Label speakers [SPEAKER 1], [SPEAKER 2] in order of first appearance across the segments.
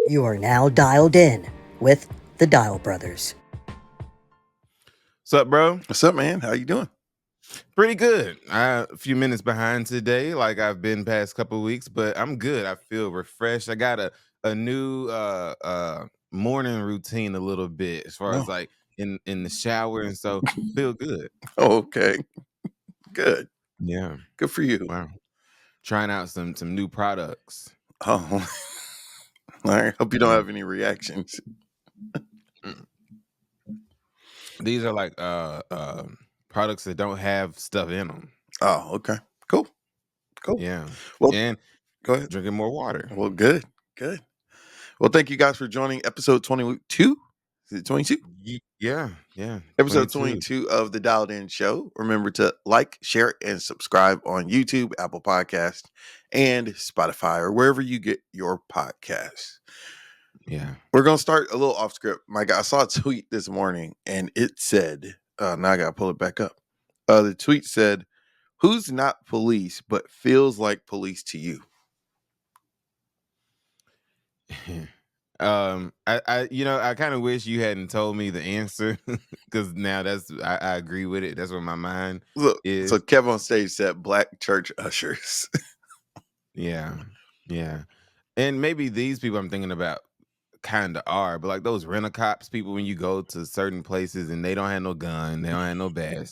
[SPEAKER 1] You are now dialed in with the Dial Brothers.
[SPEAKER 2] What's up, bro?
[SPEAKER 3] What's up, man? How you doing?
[SPEAKER 2] Pretty good. A few minutes behind today, like I've been past couple weeks, but I'm good. I feel refreshed. I got a new morning routine a little bit as far as
[SPEAKER 3] Oh,
[SPEAKER 2] like in the shower, and so feel good.
[SPEAKER 3] okay. Good.
[SPEAKER 2] Yeah.
[SPEAKER 3] Good for you.
[SPEAKER 2] Wow. Trying out some new products.
[SPEAKER 3] Oh, I hope you don't have any reactions.
[SPEAKER 2] Mm. These are like products that don't have stuff in them.
[SPEAKER 3] Oh, okay. Cool. Cool.
[SPEAKER 2] Yeah.
[SPEAKER 3] Well,
[SPEAKER 2] And
[SPEAKER 3] go ahead.
[SPEAKER 2] drinking more water.
[SPEAKER 3] Well, good. Good. Well, thank you guys for joining episode 22. Is it 22?
[SPEAKER 2] Yeah. Yeah.
[SPEAKER 3] Episode
[SPEAKER 2] 22.
[SPEAKER 3] 22 of the Dialed In Show. Remember to like, share, and subscribe on YouTube, Apple Podcast, and Spotify, or wherever you get your podcasts.
[SPEAKER 2] Yeah.
[SPEAKER 3] We're going to start a little off script. Mike, I saw a tweet this morning, and it said, now I got to pull it back up. The tweet said, "Who's not police but feels like police to you?"
[SPEAKER 2] I kind of wish you hadn't told me the answer because now I agree with it. That's where my mind
[SPEAKER 3] Look,
[SPEAKER 2] is.
[SPEAKER 3] so Kev on stage said black church ushers.
[SPEAKER 2] Yeah. And maybe these people I'm thinking about kind of are, but like those rent-a-cops people, when you go to certain places and they don't have no gun, they don't have no badge,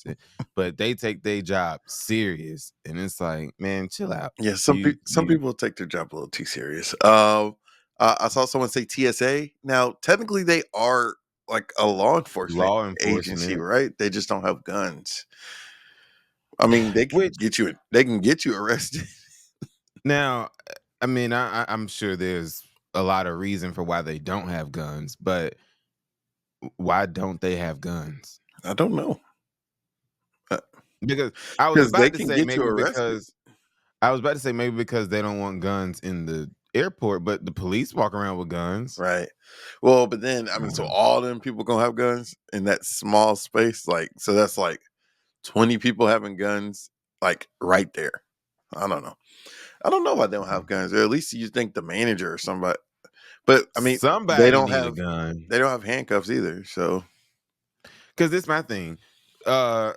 [SPEAKER 2] but they take their job serious, and it's like, man, chill out.
[SPEAKER 3] Yeah,
[SPEAKER 2] You
[SPEAKER 3] some people take their job a little too serious. I saw someone say TSA. Now, technically, they are like a law enforcement
[SPEAKER 2] law
[SPEAKER 3] agency,
[SPEAKER 2] enforcement,
[SPEAKER 3] right? They just don't have guns. I mean, they can
[SPEAKER 2] which
[SPEAKER 3] get you. They can get you arrested.
[SPEAKER 2] now, I mean, I'm sure there's a lot of reason for why they don't have guns, but why don't they have guns?
[SPEAKER 3] I don't know.
[SPEAKER 2] Because I was
[SPEAKER 3] Because they
[SPEAKER 2] about to
[SPEAKER 3] can
[SPEAKER 2] say
[SPEAKER 3] get you
[SPEAKER 2] maybe
[SPEAKER 3] arrested.
[SPEAKER 2] because they don't want guns in the airport, but the police walk around with guns.
[SPEAKER 3] Right. Well, but then I mean, so
[SPEAKER 2] Uh,
[SPEAKER 3] all them people gonna have guns in that small space, like so that's like 20 people having guns, like right there. I don't know. I don't know why they don't have guns. Or at least you think the manager or somebody. But I mean,
[SPEAKER 2] Somebody need a gun.
[SPEAKER 3] they don't have handcuffs either. So
[SPEAKER 2] Because this is my thing. The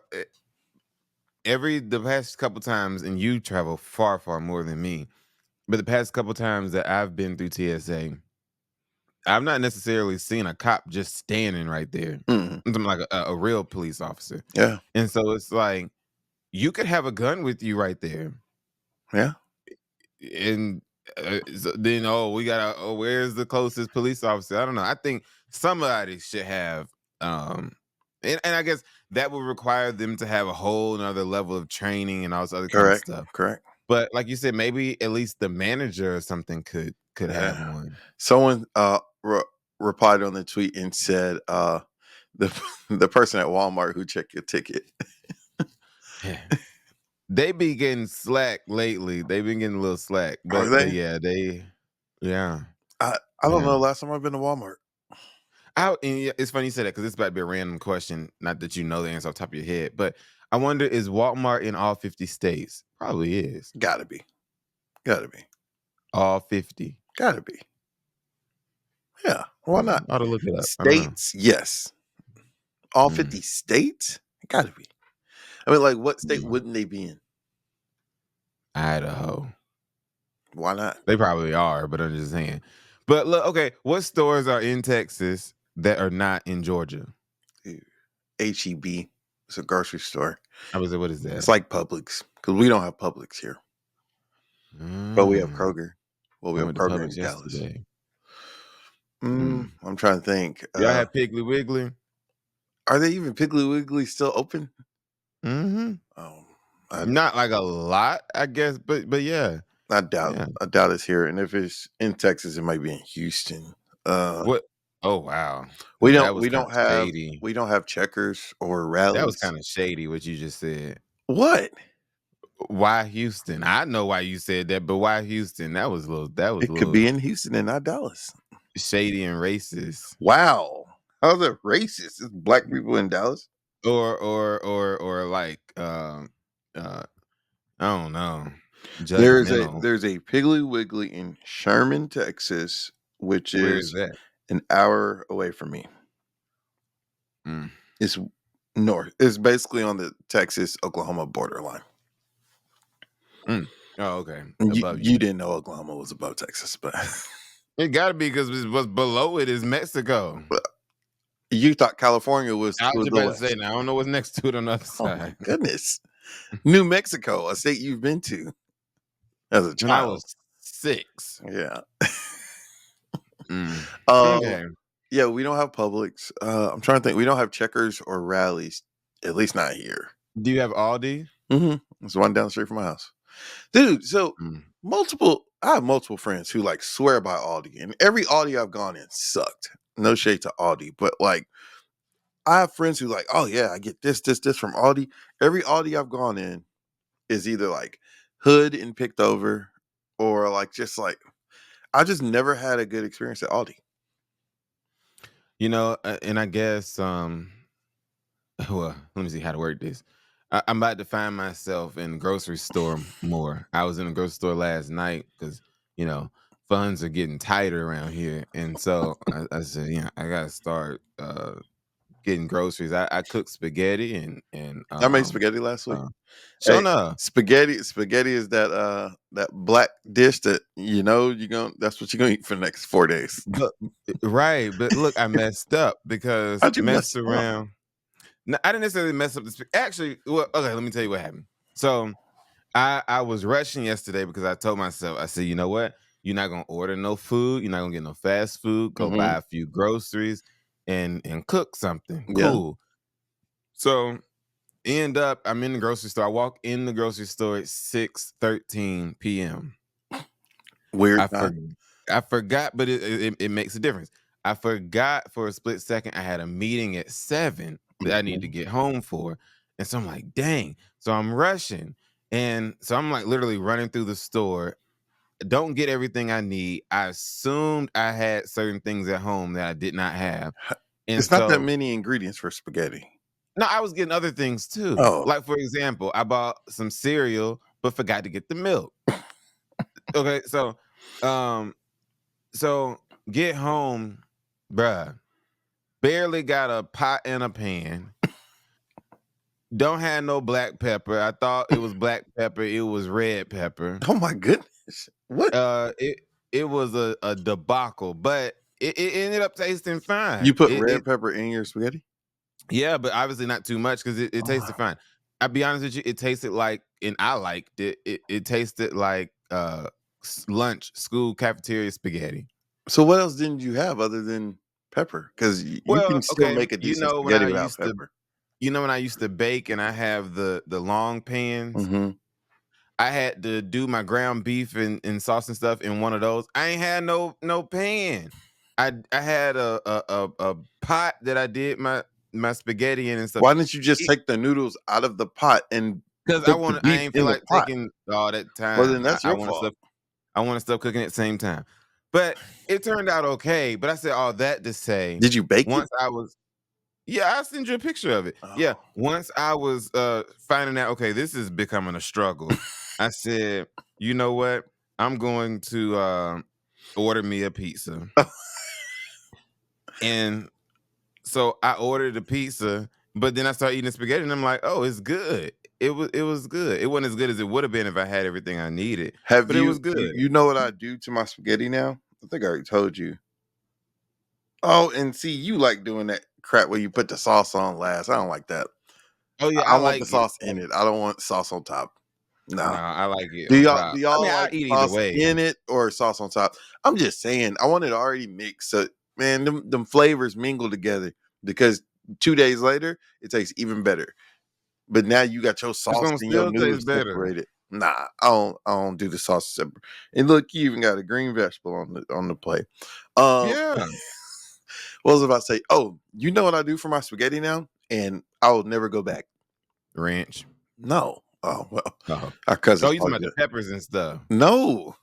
[SPEAKER 2] past couple times, and you travel far, far more than me, but the past couple times that I've been through TSA, I've not necessarily seen a cop just standing right there.
[SPEAKER 3] mm,
[SPEAKER 2] I'm talking like a real police officer.
[SPEAKER 3] yeah,
[SPEAKER 2] And so it's like, you could have a gun with you right there.
[SPEAKER 3] yeah.
[SPEAKER 2] And so then, where's the closest police officer? I don't know. I think somebody should have, and I guess that would require them to have a whole nother level of training and all this other kind of
[SPEAKER 3] Correct.
[SPEAKER 2] stuff.
[SPEAKER 3] Correct.
[SPEAKER 2] But like you said, maybe at least the manager or something could have
[SPEAKER 3] Yeah.
[SPEAKER 2] one.
[SPEAKER 3] Someone replied on the tweet and said the the person at Walmart who checked your ticket.
[SPEAKER 2] They be getting slack lately. They've been getting a little slack,
[SPEAKER 3] Are
[SPEAKER 2] but
[SPEAKER 3] they?
[SPEAKER 2] yeah, yeah.
[SPEAKER 3] I don't know. Last time I've been to Walmart.
[SPEAKER 2] It's funny you said that because it's about to be a random question. Not that you know the answer off the top of your head, but I wonder, is Walmart in all 50 states? Probably is.
[SPEAKER 3] Gotta be. Gotta be.
[SPEAKER 2] All 50.
[SPEAKER 3] Gotta be. Yeah. Why not?
[SPEAKER 2] I ought to look it up.
[SPEAKER 3] States, yes. All 50 states? Gotta be. I mean, like, what state wouldn't they be in?
[SPEAKER 2] Idaho.
[SPEAKER 3] Why not?
[SPEAKER 2] They probably are, but I'm just saying. But look, okay, what stores are in Texas that are not in Georgia?
[SPEAKER 3] HEB. It's a grocery store.
[SPEAKER 2] I was like, what is that?
[SPEAKER 3] It's like Publix, because we don't have Publix here. But we have Kroger. Well, we have Kroger in Dallas. I'm trying to think.
[SPEAKER 2] Y'all have Piggly Wiggly?
[SPEAKER 3] Are they even Piggly Wiggly still open?
[SPEAKER 2] Mm-hmm.
[SPEAKER 3] Oh,
[SPEAKER 2] not like a lot, I guess, but yeah.
[SPEAKER 3] I doubt it's here. And if it's in Texas, it might be in Houston.
[SPEAKER 2] What? Oh wow.
[SPEAKER 3] We don't have Checkers or Rallies.
[SPEAKER 2] That was kind of shady what you just said.
[SPEAKER 3] What?
[SPEAKER 2] Why Houston? I know why you said that, but why Houston? It
[SPEAKER 3] could be in Houston and not Dallas.
[SPEAKER 2] Shady and racist.
[SPEAKER 3] Wow. How's it racist? It's black people in Dallas?
[SPEAKER 2] Or like I don't know.
[SPEAKER 3] There's a Piggly Wiggly in Sherman, Texas, which
[SPEAKER 2] Where is
[SPEAKER 3] is
[SPEAKER 2] that?
[SPEAKER 3] an hour away from me.
[SPEAKER 2] Mm.
[SPEAKER 3] It's north. It's basically on the Texas-Oklahoma borderline.
[SPEAKER 2] Mm. Oh, okay.
[SPEAKER 3] And
[SPEAKER 2] Above
[SPEAKER 3] you
[SPEAKER 2] you.
[SPEAKER 3] didn't know Oklahoma was above Texas, but
[SPEAKER 2] It got to be because what's below it is Mexico.
[SPEAKER 3] you thought California was
[SPEAKER 2] I was
[SPEAKER 3] to
[SPEAKER 2] just
[SPEAKER 3] the
[SPEAKER 2] about to say,
[SPEAKER 3] west.
[SPEAKER 2] now I don't know what's next to it on the other
[SPEAKER 3] Oh my
[SPEAKER 2] side.
[SPEAKER 3] goodness. New Mexico, a state you've been to as a
[SPEAKER 2] When I
[SPEAKER 3] child.
[SPEAKER 2] was 6.
[SPEAKER 3] Yeah.
[SPEAKER 2] Mm.
[SPEAKER 3] Um,
[SPEAKER 2] Okay.
[SPEAKER 3] yeah, we don't have Publix. I'm trying to think. We don't have Checkers or Rallies, at least not here.
[SPEAKER 2] Do you have Aldi?
[SPEAKER 3] There's one down the street from my house. Dude, so
[SPEAKER 2] Mm.
[SPEAKER 3] I have multiple friends who like swear by Aldi, and every Aldi I've gone in sucked. No shade to Aldi, but like I have friends who like, oh yeah, I get this from Aldi. Every Aldi I've gone in is either like hood and picked over, or like just like I just never had a good experience at Aldi.
[SPEAKER 2] You know, and I guess, well, let me see how to word this. I'm about to find myself in the grocery store more. I was in the grocery store last night because, you know, funds are getting tighter around here. And so I said, yeah, I got to start getting groceries. I cook spaghetti and
[SPEAKER 3] I made spaghetti last week.
[SPEAKER 2] uh, sure
[SPEAKER 3] Hey,
[SPEAKER 2] enough.
[SPEAKER 3] spaghetti is that black dish that that's what you're gonna eat for the next 4 days.
[SPEAKER 2] But right, but look, I messed up because
[SPEAKER 3] How'd you mess
[SPEAKER 2] messed
[SPEAKER 3] up?
[SPEAKER 2] around. No, I didn't necessarily mess up the actually. Well, okay, let me tell you what happened. So I was rushing yesterday because I told myself, I said, you know what? You're not gonna order no food. You're not gonna get no fast food. Go
[SPEAKER 3] Mm-hmm.
[SPEAKER 2] buy a few groceries and cook something.
[SPEAKER 3] Yeah.
[SPEAKER 2] Cool. So I'm in the grocery store. I walk in the grocery store at 6:13 p.m.
[SPEAKER 3] Weird
[SPEAKER 2] I
[SPEAKER 3] time.
[SPEAKER 2] forgot. I forgot, but it makes a difference. I forgot for a split second. I had a meeting at 7 that I need to
[SPEAKER 3] Mhm.
[SPEAKER 2] get home for, and so I'm like, dang. So I'm rushing, and so I'm like literally running through the store. Don't get everything I need. I assumed I had certain things at home that I did not have, and
[SPEAKER 3] It's not that
[SPEAKER 2] so
[SPEAKER 3] many ingredients for spaghetti.
[SPEAKER 2] no, I was getting other things too.
[SPEAKER 3] Oh,
[SPEAKER 2] Like for example, I bought some cereal but forgot to get the milk. Okay, um, so get home, bruh. Barely got a pot and a pan. Don't have no black pepper. I thought it was black pepper. It was red pepper.
[SPEAKER 3] oh my goodness! What
[SPEAKER 2] It was a debacle, but it ended up tasting
[SPEAKER 3] you
[SPEAKER 2] fine.
[SPEAKER 3] put
[SPEAKER 2] It
[SPEAKER 3] red pepper in your spaghetti?
[SPEAKER 2] yeah, but obviously not too much because it tasted
[SPEAKER 3] Oh.
[SPEAKER 2] fine. I'll be honest with you, it tasted like, and I liked it. It tasted like lunch, school cafeteria spaghetti.
[SPEAKER 3] So what else didn't you have other than pepper? Because you
[SPEAKER 2] Well,
[SPEAKER 3] can still
[SPEAKER 2] okay,
[SPEAKER 3] make a decent spaghetti without pepper.
[SPEAKER 2] when I used to bake and I have the long pans,
[SPEAKER 3] Mm-hmm.
[SPEAKER 2] I had to do my ground beef and sauce and stuff in one of those. I ain't had no pan. I had a pot that I did my spaghetti in and stuff.
[SPEAKER 3] Why didn't you just take the noodles out of the pot and
[SPEAKER 2] Because
[SPEAKER 3] cook the
[SPEAKER 2] I
[SPEAKER 3] beef
[SPEAKER 2] ain't feel
[SPEAKER 3] in the
[SPEAKER 2] like
[SPEAKER 3] pot?
[SPEAKER 2] taking all that
[SPEAKER 3] Well, then
[SPEAKER 2] time.
[SPEAKER 3] that's
[SPEAKER 2] I
[SPEAKER 3] your
[SPEAKER 2] wanted
[SPEAKER 3] fault.
[SPEAKER 2] stuff. I wanted stuff cooking at the same time. But it turned out okay. But I said all that to say,
[SPEAKER 3] Did you bake it?
[SPEAKER 2] once I was yeah, I'll send you a picture of it. Yeah,
[SPEAKER 3] Oh.
[SPEAKER 2] once I was finding out, okay, this is becoming a struggle. I said, you know what? I'm going to order me a pizza. And so I ordered a pizza, but then I started eating spaghetti and I'm like, oh, it's good. It was good. It wasn't as good as it would have been if I had everything I needed,
[SPEAKER 3] Have
[SPEAKER 2] but it was
[SPEAKER 3] you
[SPEAKER 2] good.
[SPEAKER 3] you know what I do to my spaghetti now? I think I already told you. Oh, and see, you like doing that crap where you put the sauce on last. I don't like that.
[SPEAKER 2] Oh yeah,
[SPEAKER 3] I
[SPEAKER 2] I
[SPEAKER 3] want the
[SPEAKER 2] like it.
[SPEAKER 3] sauce in it. I don't want sauce on top.
[SPEAKER 2] No,
[SPEAKER 3] No.
[SPEAKER 2] I like it
[SPEAKER 3] Do
[SPEAKER 2] on
[SPEAKER 3] y'all
[SPEAKER 2] top.
[SPEAKER 3] do
[SPEAKER 2] I mean,
[SPEAKER 3] y'all
[SPEAKER 2] I
[SPEAKER 3] like
[SPEAKER 2] eat either
[SPEAKER 3] sauce
[SPEAKER 2] way.
[SPEAKER 3] in it or sauce on top? I'm just saying, I want it already mixed. So man, them flavors mingle together because 2 days later it tastes even better. But now you got your
[SPEAKER 2] It's
[SPEAKER 3] sauce
[SPEAKER 2] gonna
[SPEAKER 3] and your
[SPEAKER 2] still taste
[SPEAKER 3] noodles
[SPEAKER 2] better.
[SPEAKER 3] separated. Nah, I don't do the sauce separate. And look, you even got a green vegetable on the plate. Um,
[SPEAKER 2] Yeah,
[SPEAKER 3] what was I about to say? Oh, you know what I do for my spaghetti now? And I will never go back.
[SPEAKER 2] ranch.
[SPEAKER 3] No. Oh well.
[SPEAKER 2] Oh,
[SPEAKER 3] Our cousins
[SPEAKER 2] oh, you talking
[SPEAKER 3] probably
[SPEAKER 2] about the
[SPEAKER 3] do.
[SPEAKER 2] peppers and stuff?
[SPEAKER 3] No.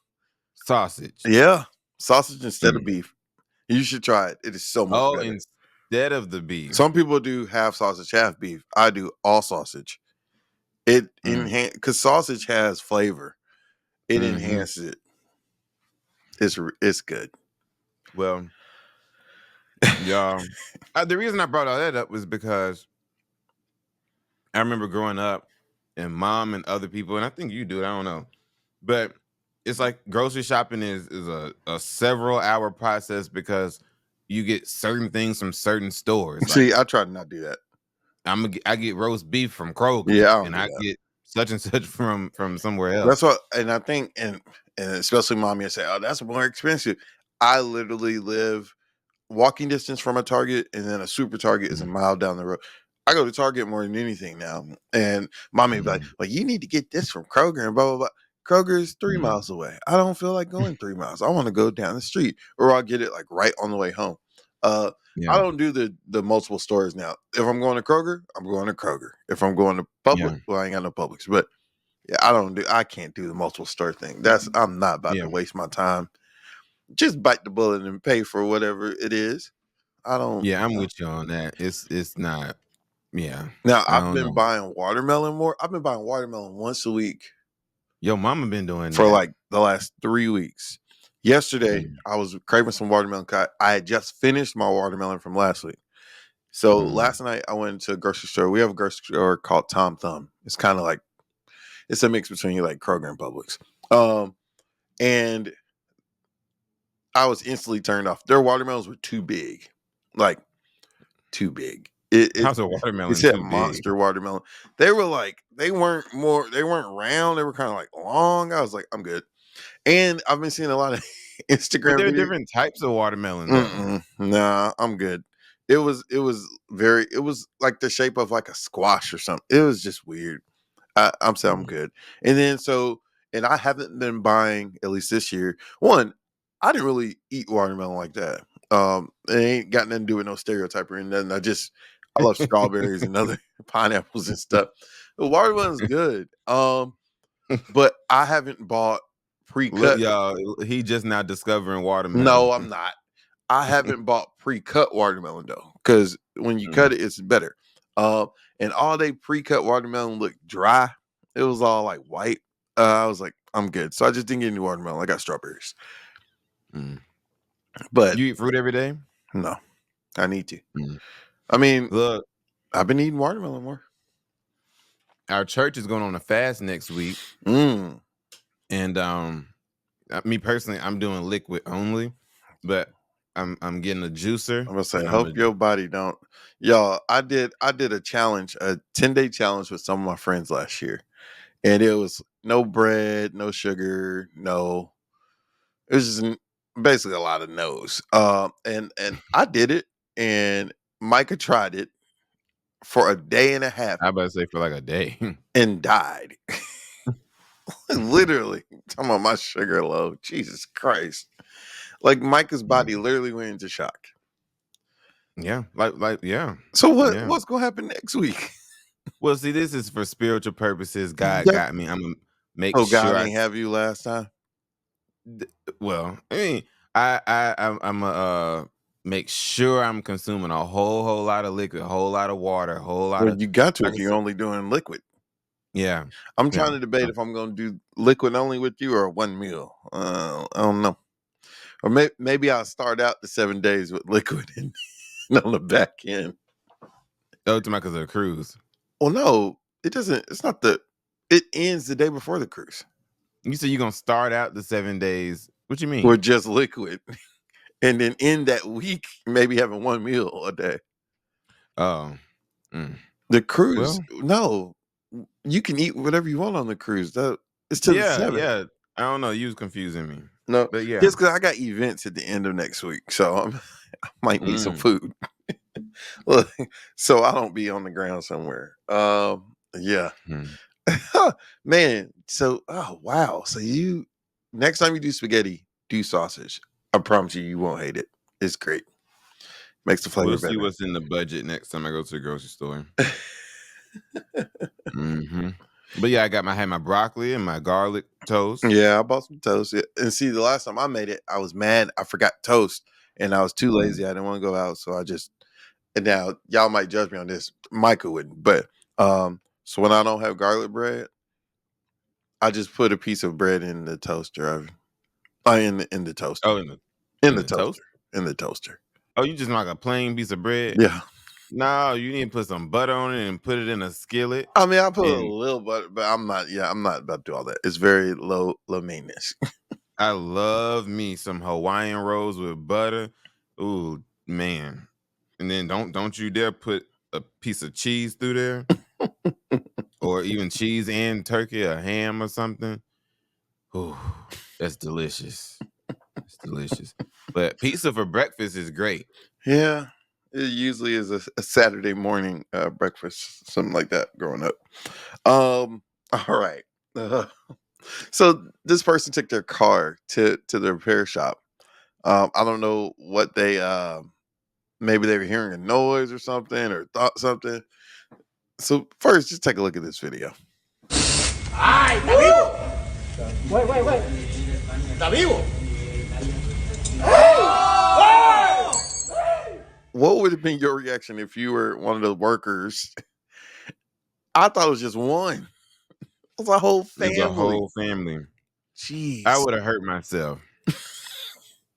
[SPEAKER 2] Sausage.
[SPEAKER 3] Yeah. Sausage instead of
[SPEAKER 2] Mm.
[SPEAKER 3] beef. You should try it. It is so much
[SPEAKER 2] Oh,
[SPEAKER 3] better.
[SPEAKER 2] instead of the beef.
[SPEAKER 3] Some people do half sausage, half beef. I do all sausage. It
[SPEAKER 2] Mm.
[SPEAKER 3] because sausage has flavor. It
[SPEAKER 2] Hmm.
[SPEAKER 3] enhances it. It's good.
[SPEAKER 2] Well, y'all, the reason I brought all that up was because I remember growing up and mom and other people, and I think you do it, I don't know. But it's like grocery shopping is a several hour process because you get certain things from certain stores. Like
[SPEAKER 3] See, I try to not do that.
[SPEAKER 2] I get roast beef from Kroger,
[SPEAKER 3] Yeah, I don't
[SPEAKER 2] and
[SPEAKER 3] do
[SPEAKER 2] I
[SPEAKER 3] that.
[SPEAKER 2] get such and such from somewhere
[SPEAKER 3] That's
[SPEAKER 2] else.
[SPEAKER 3] what, and I think, and especially mommy, I say, "Oh, that's more expensive." I literally live walking distance from a Target, and then a super Target is a mile down the road. I go to Target more than anything now, and mommy be like, "Well, you need to get this from Kroger and blah blah blah." Kroger is 3 miles away. I don't feel like going 3 miles. I want to go down the street, or I'll get it like right on the way home. I
[SPEAKER 2] Yeah,
[SPEAKER 3] don't do the multiple stores now. If I'm going to Kroger, I'm going to Kroger. If I'm going to Publix,
[SPEAKER 2] yeah,
[SPEAKER 3] well, I ain't got no Publix, but yeah, I can't do the multiple store thing. I'm not about
[SPEAKER 2] yeah,
[SPEAKER 3] to waste my time. Just bite the bullet and pay for whatever it is. I don't.
[SPEAKER 2] yeah. I'm with you on that. It's not. Yeah,
[SPEAKER 3] Now
[SPEAKER 2] I
[SPEAKER 3] I've
[SPEAKER 2] don't
[SPEAKER 3] been
[SPEAKER 2] know.
[SPEAKER 3] buying watermelon more. I've been buying watermelon once a week
[SPEAKER 2] Yo, mama been doing
[SPEAKER 3] for
[SPEAKER 2] that.
[SPEAKER 3] like the last 3 weeks. Yesterday,
[SPEAKER 2] Mm,
[SPEAKER 3] I was craving some watermelon. I had just finished my watermelon from last week. So
[SPEAKER 2] mm,
[SPEAKER 3] last night I went to a grocery store. We have a grocery store called Tom Thumb. It's kind of like it's a mix between like Kroger and Publix. And I was instantly turned off. Their watermelons were too big, like too big.
[SPEAKER 2] How's a
[SPEAKER 3] It
[SPEAKER 2] watermelon
[SPEAKER 3] said
[SPEAKER 2] too big?
[SPEAKER 3] monster watermelon. They were like they weren't round. They were kind of like long. I was like, I'm good. And I've been seeing a lot of
[SPEAKER 2] But
[SPEAKER 3] Instagram
[SPEAKER 2] there are
[SPEAKER 3] videos.
[SPEAKER 2] different types of watermelon, though.
[SPEAKER 3] Nah, I'm good. It was like the shape of like a squash or something. It was just weird. I'm saying I'm
[SPEAKER 2] Mm.
[SPEAKER 3] good. And then and I haven't been buying, at least this year. One, I didn't really eat watermelon like that. It ain't got nothing to do with no stereotype or nothing. I love strawberries and other pineapples and stuff. The watermelon's good. But I haven't bought
[SPEAKER 2] Look,
[SPEAKER 3] pre-cut.
[SPEAKER 2] y'all, he just now discovering watermelon.
[SPEAKER 3] No, I'm not. I haven't bought pre-cut watermelon though, because when you cut
[SPEAKER 2] Mm.
[SPEAKER 3] it, it's better. And all they pre-cut watermelon looked dry. It was all like white. I was like, I'm good. So I just didn't get any watermelon. I got strawberries.
[SPEAKER 2] Mm.
[SPEAKER 3] But
[SPEAKER 2] You eat fruit every day?
[SPEAKER 3] no, I need to.
[SPEAKER 2] Mm.
[SPEAKER 3] I mean,
[SPEAKER 2] Look,
[SPEAKER 3] I've been eating watermelon more.
[SPEAKER 2] our church is going on a fast next week,
[SPEAKER 3] Mm.
[SPEAKER 2] and me personally, I'm doing liquid only, but I'm getting a juicer.
[SPEAKER 3] I'm gonna say,
[SPEAKER 2] And
[SPEAKER 3] hope your body don't. Y'all, I did a challenge, a 10-day challenge with some of my friends last year. And it was no bread, no sugar, no. It was just basically a lot of no's. And I did it, and Micah tried it for a day and a half
[SPEAKER 2] I about to say for like a day.
[SPEAKER 3] and died. Literally, talking about my sugar low. Jesus Christ! Like Micah's body literally went into shock.
[SPEAKER 2] Yeah, yeah.
[SPEAKER 3] So
[SPEAKER 2] Yeah.
[SPEAKER 3] what's gonna happen next week?
[SPEAKER 2] Well, see, this is for spiritual purposes. God
[SPEAKER 3] Yeah.
[SPEAKER 2] got me. I'm gonna make
[SPEAKER 3] Oh,
[SPEAKER 2] sure
[SPEAKER 3] God
[SPEAKER 2] I.
[SPEAKER 3] ain't have you last time.
[SPEAKER 2] Well, I mean, I'm make sure I'm consuming a whole lot of liquid, a whole lot of water, a whole lot
[SPEAKER 3] Well,
[SPEAKER 2] of
[SPEAKER 3] you got to
[SPEAKER 2] like
[SPEAKER 3] if
[SPEAKER 2] I
[SPEAKER 3] you're
[SPEAKER 2] said,
[SPEAKER 3] only doing liquid.
[SPEAKER 2] yeah,
[SPEAKER 3] I'm
[SPEAKER 2] yeah.
[SPEAKER 3] trying to debate if I'm going to do liquid only with you or one meal. I don't know. Or maybe I'll start out the 7 days with liquid and on the back end.
[SPEAKER 2] Oh, to my because of the cruise.
[SPEAKER 3] Well, no, it doesn't. It's not it ends the day before the cruise.
[SPEAKER 2] You said you're gonna start out the 7 days. What you mean?
[SPEAKER 3] With just liquid. And then in that week, maybe having one meal a day.
[SPEAKER 2] Oh, mm.
[SPEAKER 3] The cruise,
[SPEAKER 2] Well,
[SPEAKER 3] no, you can eat whatever you want on the cruise. It's to the 7th.
[SPEAKER 2] yeah. I don't know. You was confusing me,
[SPEAKER 3] No,
[SPEAKER 2] but yeah.
[SPEAKER 3] just because I got events at the end of next week, so I might need some food. Look, so I don't be on the ground somewhere. Yeah, man. So, oh wow. So next time you do spaghetti, do sausage. I promise you won't hate it. It's great. Makes the flavor
[SPEAKER 2] We'll see
[SPEAKER 3] better.
[SPEAKER 2] what's in the budget next time I go to the grocery store. But yeah, I had my broccoli and my garlic toast.
[SPEAKER 3] Yeah, I bought some toast. Yeah. And see, the last time I made it, I was mad. I forgot toast, and I was too lazy. I didn't want to go out, so I just. And now y'all might judge me on this. Michael wouldn't, but so when I don't have garlic bread, I just put a piece of bread in the toaster oven. In the toaster.
[SPEAKER 2] Oh,
[SPEAKER 3] In
[SPEAKER 2] in
[SPEAKER 3] the
[SPEAKER 2] the toast.
[SPEAKER 3] toaster. in the toaster.
[SPEAKER 2] Oh, you just like a plain piece of bread?
[SPEAKER 3] Yeah.
[SPEAKER 2] No, you need to put some butter on it and put it in a skillet.
[SPEAKER 3] I mean, I put a
[SPEAKER 2] And
[SPEAKER 3] little butter, but I'm not about to do all that. It's very low maintenance.
[SPEAKER 2] I love me some Hawaiian rolls with butter. Ooh, man. And then don't you dare put a piece of cheese through there. Or even cheese and turkey or ham or something. Ooh, that's delicious. It's delicious. But pizza for breakfast is great.
[SPEAKER 3] Yeah. It usually is a Saturday morning breakfast, something like that growing up. All right. So this person took their car to the repair shop. I don't know what they maybe they were hearing a noise or something or thought something. So first, just take a look at this video.
[SPEAKER 4] ¡Ay, está vivo! Wait. ¿Está vivo?
[SPEAKER 3] What would have been your reaction if you were one of the workers? I thought it was just one. It was a whole family.
[SPEAKER 2] It's a whole family.
[SPEAKER 3] Jeez.
[SPEAKER 2] I would have hurt myself.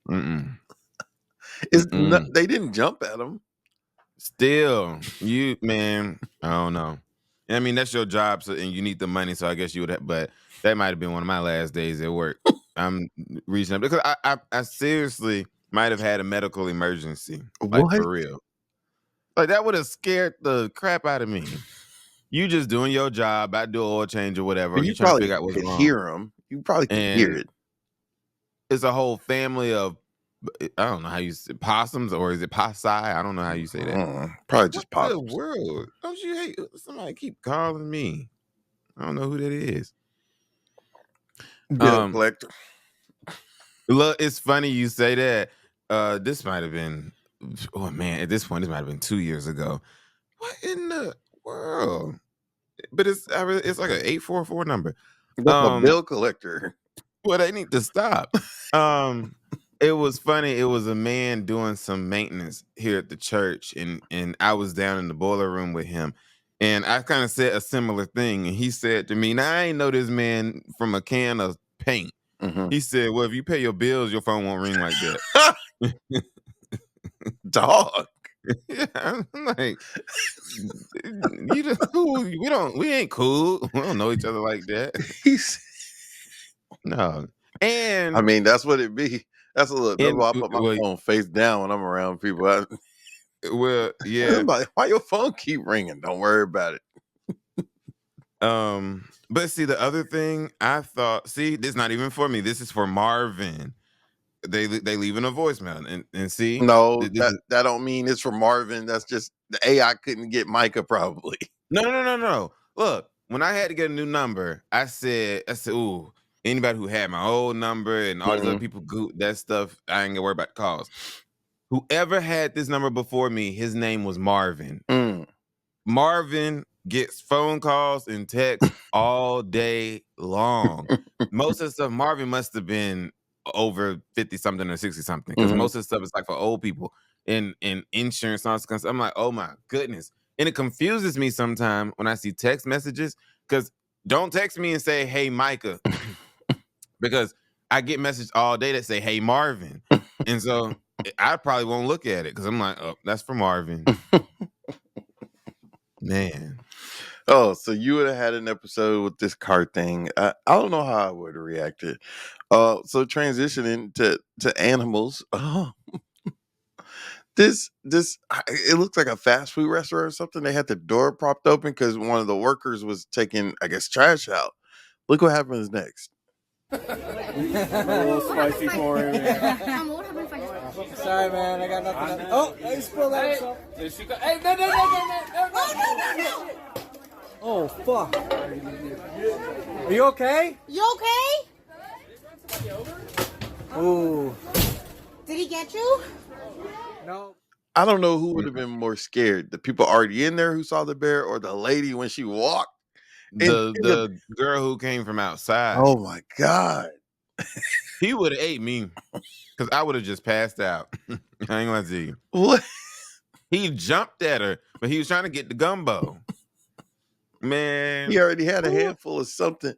[SPEAKER 3] They didn't jump at him.
[SPEAKER 2] Still, man, I don't know. I mean, that's your job, so and you need the money, so I guess you would have, but that might have been one of my last days at work. I'm reaching up because I seriously might have had a medical emergency. Like,
[SPEAKER 3] What?
[SPEAKER 2] for real. Like, that would have scared the crap out of me. You just doing your job, I do an oil change or whatever.
[SPEAKER 3] But
[SPEAKER 2] You
[SPEAKER 3] you
[SPEAKER 2] trying to
[SPEAKER 3] probably
[SPEAKER 2] figure out what's
[SPEAKER 3] could
[SPEAKER 2] wrong.
[SPEAKER 3] hear him. You probably could hear
[SPEAKER 2] And
[SPEAKER 3] it.
[SPEAKER 2] it's a whole family of, I don't know how you say possums, or is it possum? I don't know how you say that.
[SPEAKER 3] Probably just
[SPEAKER 2] What the
[SPEAKER 3] possums.
[SPEAKER 2] world? Don't you hate somebody keep calling me? I don't know who that is.
[SPEAKER 3] Bill collector.
[SPEAKER 2] Look, it's funny you say that. This might have been, oh man, at this point, this might have been 2 years ago. What in the world? But it's like an 844 number.
[SPEAKER 3] That's a bill collector.
[SPEAKER 2] Well, they need to stop. It was funny. It was a man doing some maintenance here at the church, and I was down in the boiler room with him, and I kind of said a similar thing, and he said to me, "Now I ain't know this man from a can of paint." He said, "Well, if you pay your bills, your phone won't ring like that."
[SPEAKER 3] Dog.
[SPEAKER 2] Yeah, I'm like, you just cool. We ain't cool. We don't know each other like that. No. And
[SPEAKER 3] I mean, that's what it be. That's a little. That's why I put my
[SPEAKER 2] well,
[SPEAKER 3] phone face down when I'm around people.
[SPEAKER 2] well, yeah.
[SPEAKER 3] Like, why your phone keep ringing? Don't worry about it.
[SPEAKER 2] But see, the other thing I thought, see, this is not even for me. This is for Marvin. They leaving a voicemail, and see,
[SPEAKER 3] No,
[SPEAKER 2] this is,
[SPEAKER 3] that don't mean it's for Marvin. That's just the AI couldn't get Micah probably.
[SPEAKER 2] no. Look, when I had to get a new number, I said, ooh, anybody who had my old number and all these other people, that stuff, I ain't gonna worry about the calls. Whoever had this number before me, his name was Marvin. Marvin gets phone calls and texts all day long. Most of the stuff, Marvin must have been over 50 something or 60 something, because most of the stuff is like for old people and insurance and all this kind of stuff. I'm like, oh my goodness. And it confuses me sometimes when I see text messages, because don't text me and say, hey, Micah, because I get messages all day that say, hey, Marvin. And so I probably won't look at it because I'm like, oh, that's for Marvin. Man.
[SPEAKER 3] Oh, so you would have had an episode with this car thing. I don't know how I would have reacted. So transitioning to animals. Oh, this it looks like a fast food restaurant or something. They had the door propped open because one of the workers was taking, I guess, trash out. Look what happens next.
[SPEAKER 4] A little spicy for him. Sorry, man. I got nothing. Oh, I spilled out. Hey, no. Oh, fuck. Are you okay?
[SPEAKER 5] You okay?
[SPEAKER 4] Ooh.
[SPEAKER 5] Did he get you?
[SPEAKER 4] No.
[SPEAKER 3] I don't know who would have been more scared, the people already in there who saw the bear or the lady when she walked.
[SPEAKER 2] The girl who came from outside.
[SPEAKER 3] Oh my God.
[SPEAKER 2] He would have ate me because I would have just passed out. I ain't gonna see you.
[SPEAKER 3] What?
[SPEAKER 2] He jumped at her, but he was trying to get the gumbo. Man.
[SPEAKER 3] He already had a handful of something,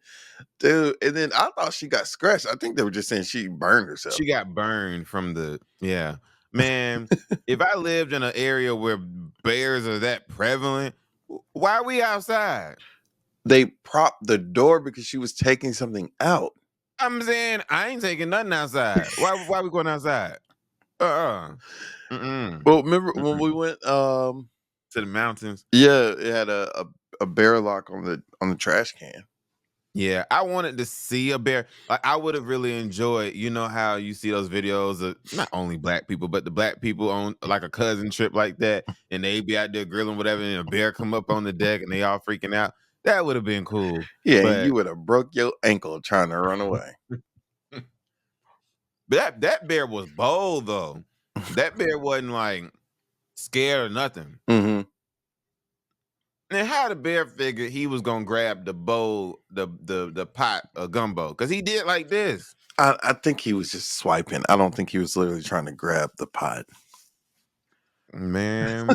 [SPEAKER 3] dude. And then I thought she got scratched. I think they were just saying she burned herself.
[SPEAKER 2] She got burned from the, yeah. Man, if I lived in an area where bears are that prevalent, why are we outside?
[SPEAKER 3] They propped the door because she was taking something out.
[SPEAKER 2] I'm saying I ain't taking nothing outside. Why we going outside? Mm-mm.
[SPEAKER 3] Well, remember when
[SPEAKER 2] Mm-mm.
[SPEAKER 3] we went?
[SPEAKER 2] To the mountains.
[SPEAKER 3] Yeah, it had a bear lock on the trash can.
[SPEAKER 2] Yeah, I wanted to see a bear. Like I would have really enjoyed, you know how you see those videos of not only black people, but the black people on like a cousin trip like that, and they be out there grilling whatever, and a bear come up on the deck and they all freaking out. That would have been cool.
[SPEAKER 3] Yeah, and
[SPEAKER 2] But
[SPEAKER 3] you would have broke your ankle trying to run away.
[SPEAKER 2] that bear was bold though. That bear wasn't like scared or nothing.
[SPEAKER 3] Mm-hmm.
[SPEAKER 2] And how the bear figured he was gonna grab the bowl, the pot of gumbo, because he did like this.
[SPEAKER 3] I think he was just swiping. I don't think he was literally trying to grab the pot.
[SPEAKER 2] Man.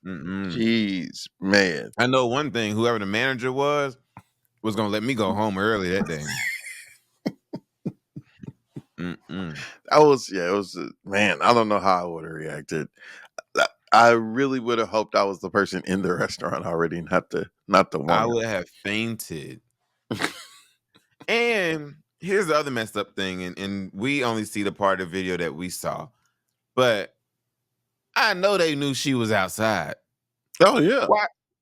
[SPEAKER 2] Mm-mm.
[SPEAKER 3] Jeez, man.
[SPEAKER 2] I know one thing, whoever the manager was gonna let me go home early that day. Mm-mm.
[SPEAKER 3] It was man, I don't know how I would have reacted. I really would have hoped I was the person in the restaurant already, not the one.
[SPEAKER 2] I would have fainted. And here's the other messed up thing, and we only see the part of the video that we saw, but I know they knew she was outside.
[SPEAKER 3] Oh yeah.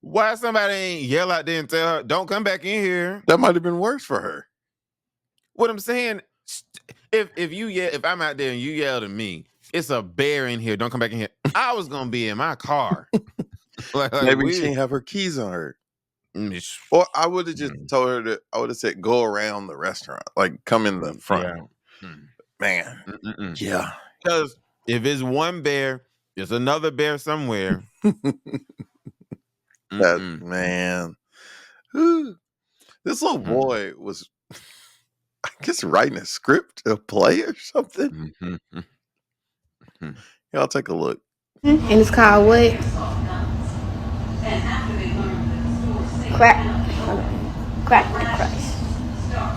[SPEAKER 2] Why somebody ain't yell out there and tell her, don't come back in here?
[SPEAKER 3] That might have been worse for her.
[SPEAKER 2] What I'm saying, if I'm out there and you yell at me, it's a bear in here, don't come back in here, I was gonna be in my car.
[SPEAKER 3] Maybe she didn't have her keys on her. Or I would have just told her that I would have said go around the restaurant, like come in the front.
[SPEAKER 2] Yeah.
[SPEAKER 3] Man.
[SPEAKER 2] Mm-mm.
[SPEAKER 3] Yeah.
[SPEAKER 2] Because if it's one bear, there's another bear somewhere.
[SPEAKER 3] That man. Whew. This little boy was, I guess, writing a script, a play or something. Yeah, I'll take a look.
[SPEAKER 6] And it's called what?
[SPEAKER 5] Crack to Christ.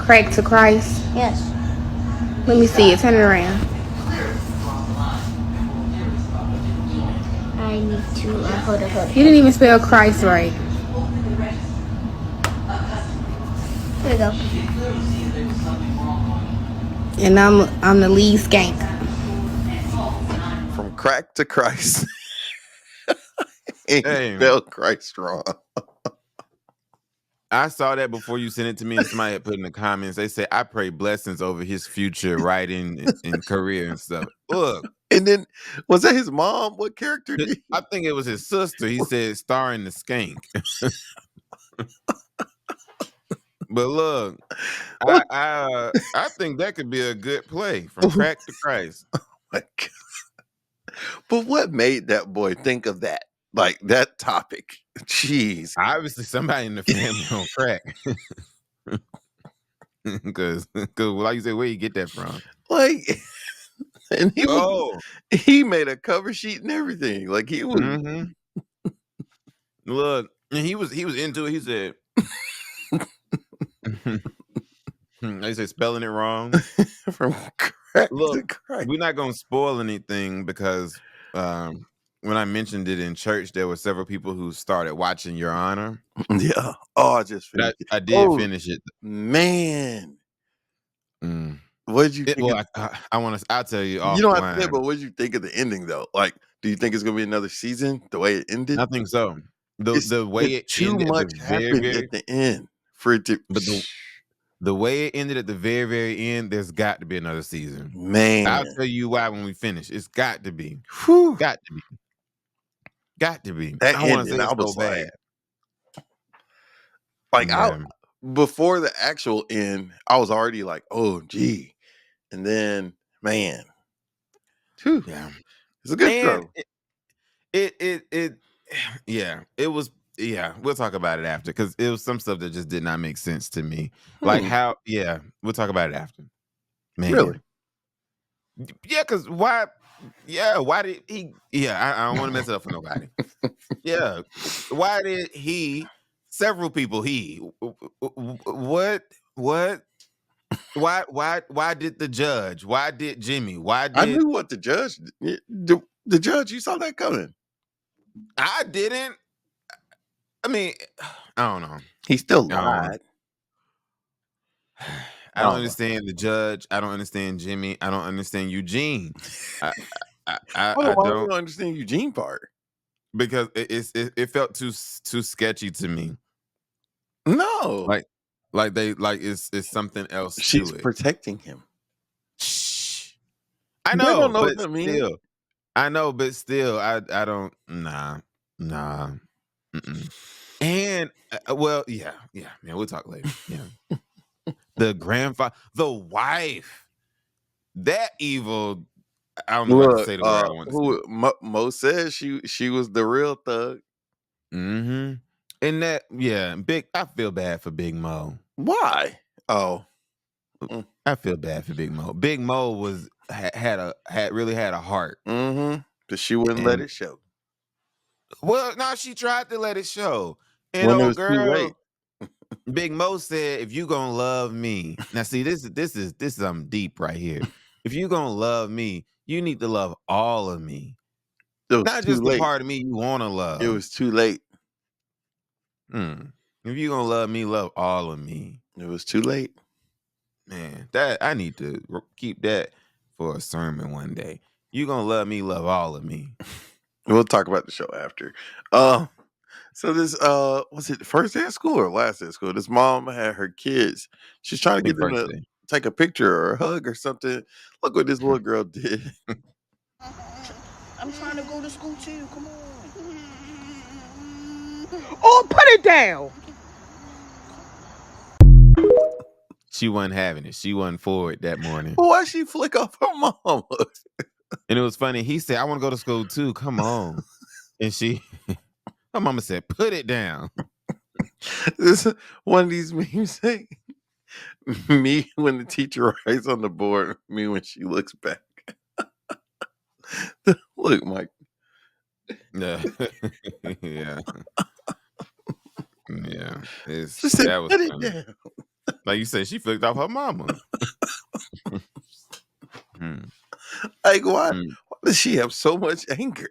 [SPEAKER 6] Crack to Christ.
[SPEAKER 5] Yes.
[SPEAKER 6] Let me see it. Turn it around.
[SPEAKER 5] I need to hold it.
[SPEAKER 6] You didn't even spell Christ right.
[SPEAKER 5] Here we go.
[SPEAKER 6] And I'm the lead skank.
[SPEAKER 3] From crack to Christ. And
[SPEAKER 2] Hey.
[SPEAKER 3] you spelled Christ wrong.
[SPEAKER 2] I saw that before you sent it to me, and somebody had put in the comments. They said, I pray blessings over his future writing and career and stuff. Look.
[SPEAKER 3] And then, was that his mom? What character did
[SPEAKER 2] I think it was his sister. He said, starring the skank. But look, I think that could be a good play, from crack to Christ.
[SPEAKER 3] Oh my God. But what made that boy think of that? Like that topic? Jeez.
[SPEAKER 2] Obviously, somebody in the family on crack. Because, like you said, where you get that from?
[SPEAKER 3] Like, and he made a cover sheet and everything. Like he was.
[SPEAKER 2] Look, and he was into it. He said, they say spelling it wrong.
[SPEAKER 3] From crack
[SPEAKER 2] Look,
[SPEAKER 3] to crack.
[SPEAKER 2] we're not gonna spoil anything because when I mentioned it in church, there were several people who started watching Your Honor.
[SPEAKER 3] Yeah. Oh, I just finished.
[SPEAKER 2] I did finish it.
[SPEAKER 3] Man. What did you think?
[SPEAKER 2] Well, I'll tell you.
[SPEAKER 3] You don't have to say, but what did you think of the ending though? Like, do you think it's gonna be another season the way it ended?
[SPEAKER 2] I think so. The way it
[SPEAKER 3] too
[SPEAKER 2] ended
[SPEAKER 3] much happened at the end for it to.
[SPEAKER 2] But the way it ended at the very, very end, there's got to be another season.
[SPEAKER 3] Man,
[SPEAKER 2] I'll tell you why when we finish. It's got to be.
[SPEAKER 3] Whew.
[SPEAKER 2] Got to be. Got to be.
[SPEAKER 3] That
[SPEAKER 2] I want to say
[SPEAKER 3] I was
[SPEAKER 2] so bad.
[SPEAKER 3] Like before the actual end, I was already like, oh gee. And then man. Whew.
[SPEAKER 2] Yeah.
[SPEAKER 3] It's a good show.
[SPEAKER 2] It was. Yeah, we'll talk about it after because it was some stuff that just did not make sense to me. Like how, we'll talk about it after. Man.
[SPEAKER 3] Really?
[SPEAKER 2] Yeah, because why? Yeah, why did he? Yeah, I don't want to mess it up for nobody. Yeah, why did he? Several people. What? Why did the judge? Why did Jimmy? Why
[SPEAKER 3] I
[SPEAKER 2] did
[SPEAKER 3] knew what the judge. The judge, you saw that coming.
[SPEAKER 2] I didn't? I mean, I don't know.
[SPEAKER 3] He still
[SPEAKER 2] I don't know.
[SPEAKER 3] lied.
[SPEAKER 2] I don't
[SPEAKER 3] Oh.
[SPEAKER 2] understand the judge. I don't understand Jimmy. I don't understand Eugene. I
[SPEAKER 3] Hold on,
[SPEAKER 2] I
[SPEAKER 3] why you
[SPEAKER 2] don't
[SPEAKER 3] don't understand Eugene part?
[SPEAKER 2] because it felt too sketchy to me.
[SPEAKER 3] No,
[SPEAKER 2] Like they like it's something else
[SPEAKER 3] she's
[SPEAKER 2] to it.
[SPEAKER 3] protecting him.
[SPEAKER 2] Shh. I
[SPEAKER 3] They
[SPEAKER 2] know,
[SPEAKER 3] don't know
[SPEAKER 2] but
[SPEAKER 3] what that means.
[SPEAKER 2] still, I know, but still, I don't. Nah. Mm-mm. And well, yeah, man. We'll talk later. Yeah, the grandfather, the wife, that evil. I don't know if I can
[SPEAKER 3] Look,
[SPEAKER 2] say the word I want to say.
[SPEAKER 3] Mo says she was the real thug.
[SPEAKER 2] Mm-hmm. And that, yeah, big. I feel bad for Big Mo.
[SPEAKER 3] Why? Oh,
[SPEAKER 2] I feel bad for Big Mo. Big Mo was had really had a heart.
[SPEAKER 3] mm-hmm. Because she wouldn't let
[SPEAKER 2] And
[SPEAKER 3] it show
[SPEAKER 2] well, now she tried to let it show. And
[SPEAKER 3] when it
[SPEAKER 2] old
[SPEAKER 3] was too late.
[SPEAKER 2] girl, Big Mo said, "If you gonna love me, now see this is something deep right here. If you gonna love me, you need to love all of me,
[SPEAKER 3] It was
[SPEAKER 2] not
[SPEAKER 3] too
[SPEAKER 2] just the
[SPEAKER 3] late.
[SPEAKER 2] part of me you want to love.
[SPEAKER 3] It was too late.
[SPEAKER 2] If you gonna love me, love all of me,
[SPEAKER 3] It was too late.
[SPEAKER 2] man. That I need to keep that for a sermon one day. You gonna love me, love all of me.
[SPEAKER 3] We'll talk about the show after. So this was it the first day of school or last day of school? This mom had her kids. She's trying to
[SPEAKER 2] I think
[SPEAKER 3] get them
[SPEAKER 2] first
[SPEAKER 3] to
[SPEAKER 2] day.
[SPEAKER 3] take a picture or a hug or something. Look what this little girl did.
[SPEAKER 4] I'm trying to go to school too. Come on.
[SPEAKER 7] Oh, put it down.
[SPEAKER 2] She wasn't having it. She wasn't for it that morning.
[SPEAKER 3] Why she flick off her mama?
[SPEAKER 2] And it was funny. He said, "I want to go to school too. Come on." And her mama said, "Put it down."
[SPEAKER 3] This one of these memes say me when the teacher writes on the board, me when she looks back. Look, Mike.
[SPEAKER 2] Yeah. Yeah. Yeah.
[SPEAKER 3] She said,
[SPEAKER 2] That was
[SPEAKER 3] put it
[SPEAKER 2] funny.
[SPEAKER 3] down.
[SPEAKER 2] Like you said, she flicked off her mama.
[SPEAKER 3] Like, why does she have so much anger?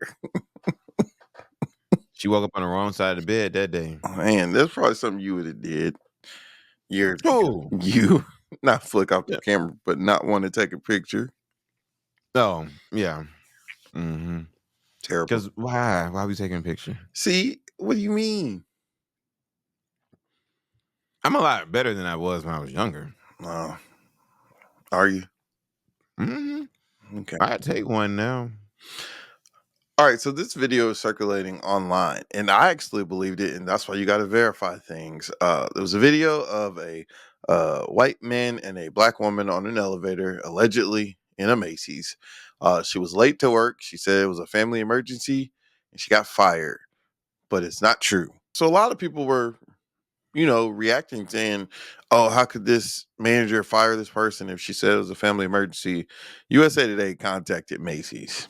[SPEAKER 2] She woke up on the wrong side of the bed that day.
[SPEAKER 3] Man, that's probably something you would have did years ago.
[SPEAKER 2] Who?
[SPEAKER 3] You not flick off the camera, but not want to take a picture.
[SPEAKER 2] Oh, yeah. Mm-hmm.
[SPEAKER 3] Terrible.
[SPEAKER 2] Because why? Why are we taking a picture?
[SPEAKER 3] See, what do you mean?
[SPEAKER 2] I'm a lot better than I was when I was younger.
[SPEAKER 3] Are you?
[SPEAKER 2] Mm-hmm.
[SPEAKER 3] Okay.
[SPEAKER 2] I'd take one now.
[SPEAKER 3] All right, so this video is circulating online, and I actually believed it, and that's why you got to verify things. There was a video of a white man and a black woman on an elevator, allegedly in a Macy's. She was late to work. She said it was a family emergency, and she got fired, but it's not true. So a lot of people were, reacting, saying, "Oh, how could this manager fire this person if she said it was a family emergency?" USA Today contacted Macy's.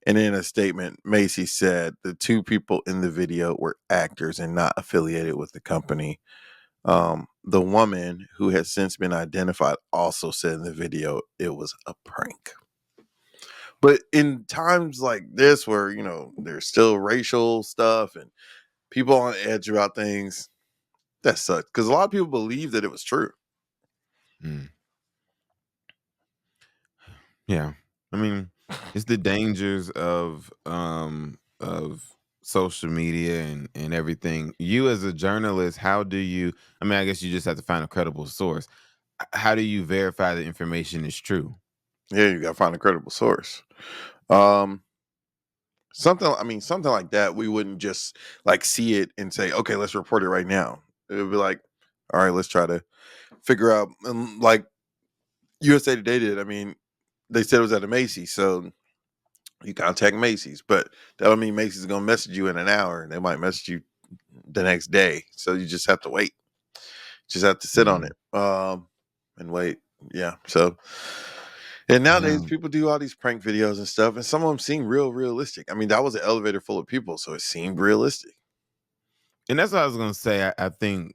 [SPEAKER 3] And in a statement, Macy said the two people in the video were actors and not affiliated with the company. The woman, who has since been identified, also said in the video it was a prank. But in times like this where, there's still racial stuff and people on edge about things, that sucks. Because a lot of people believe that it was true.
[SPEAKER 2] Yeah. I mean, it's the dangers of social media and everything. You as a journalist, how do you, I guess you just have to find a credible source. How do you verify the information is true?
[SPEAKER 3] Yeah, you gotta find a credible source. Something like that, we wouldn't just like see it and say, okay, let's report it right now. It would be like, all right, let's try to figure out, like USA Today did. They said it was at a Macy's, so you contact Macy's, but that don't mean Macy's is gonna message you in an hour. They might message you the next day, so you just have to wait. Just have to sit on it, and wait. Yeah. So, and nowadays people do all these prank videos and stuff, and some of them seem realistic. That was an elevator full of people, so it seemed realistic.
[SPEAKER 2] And that's what I was gonna say. I think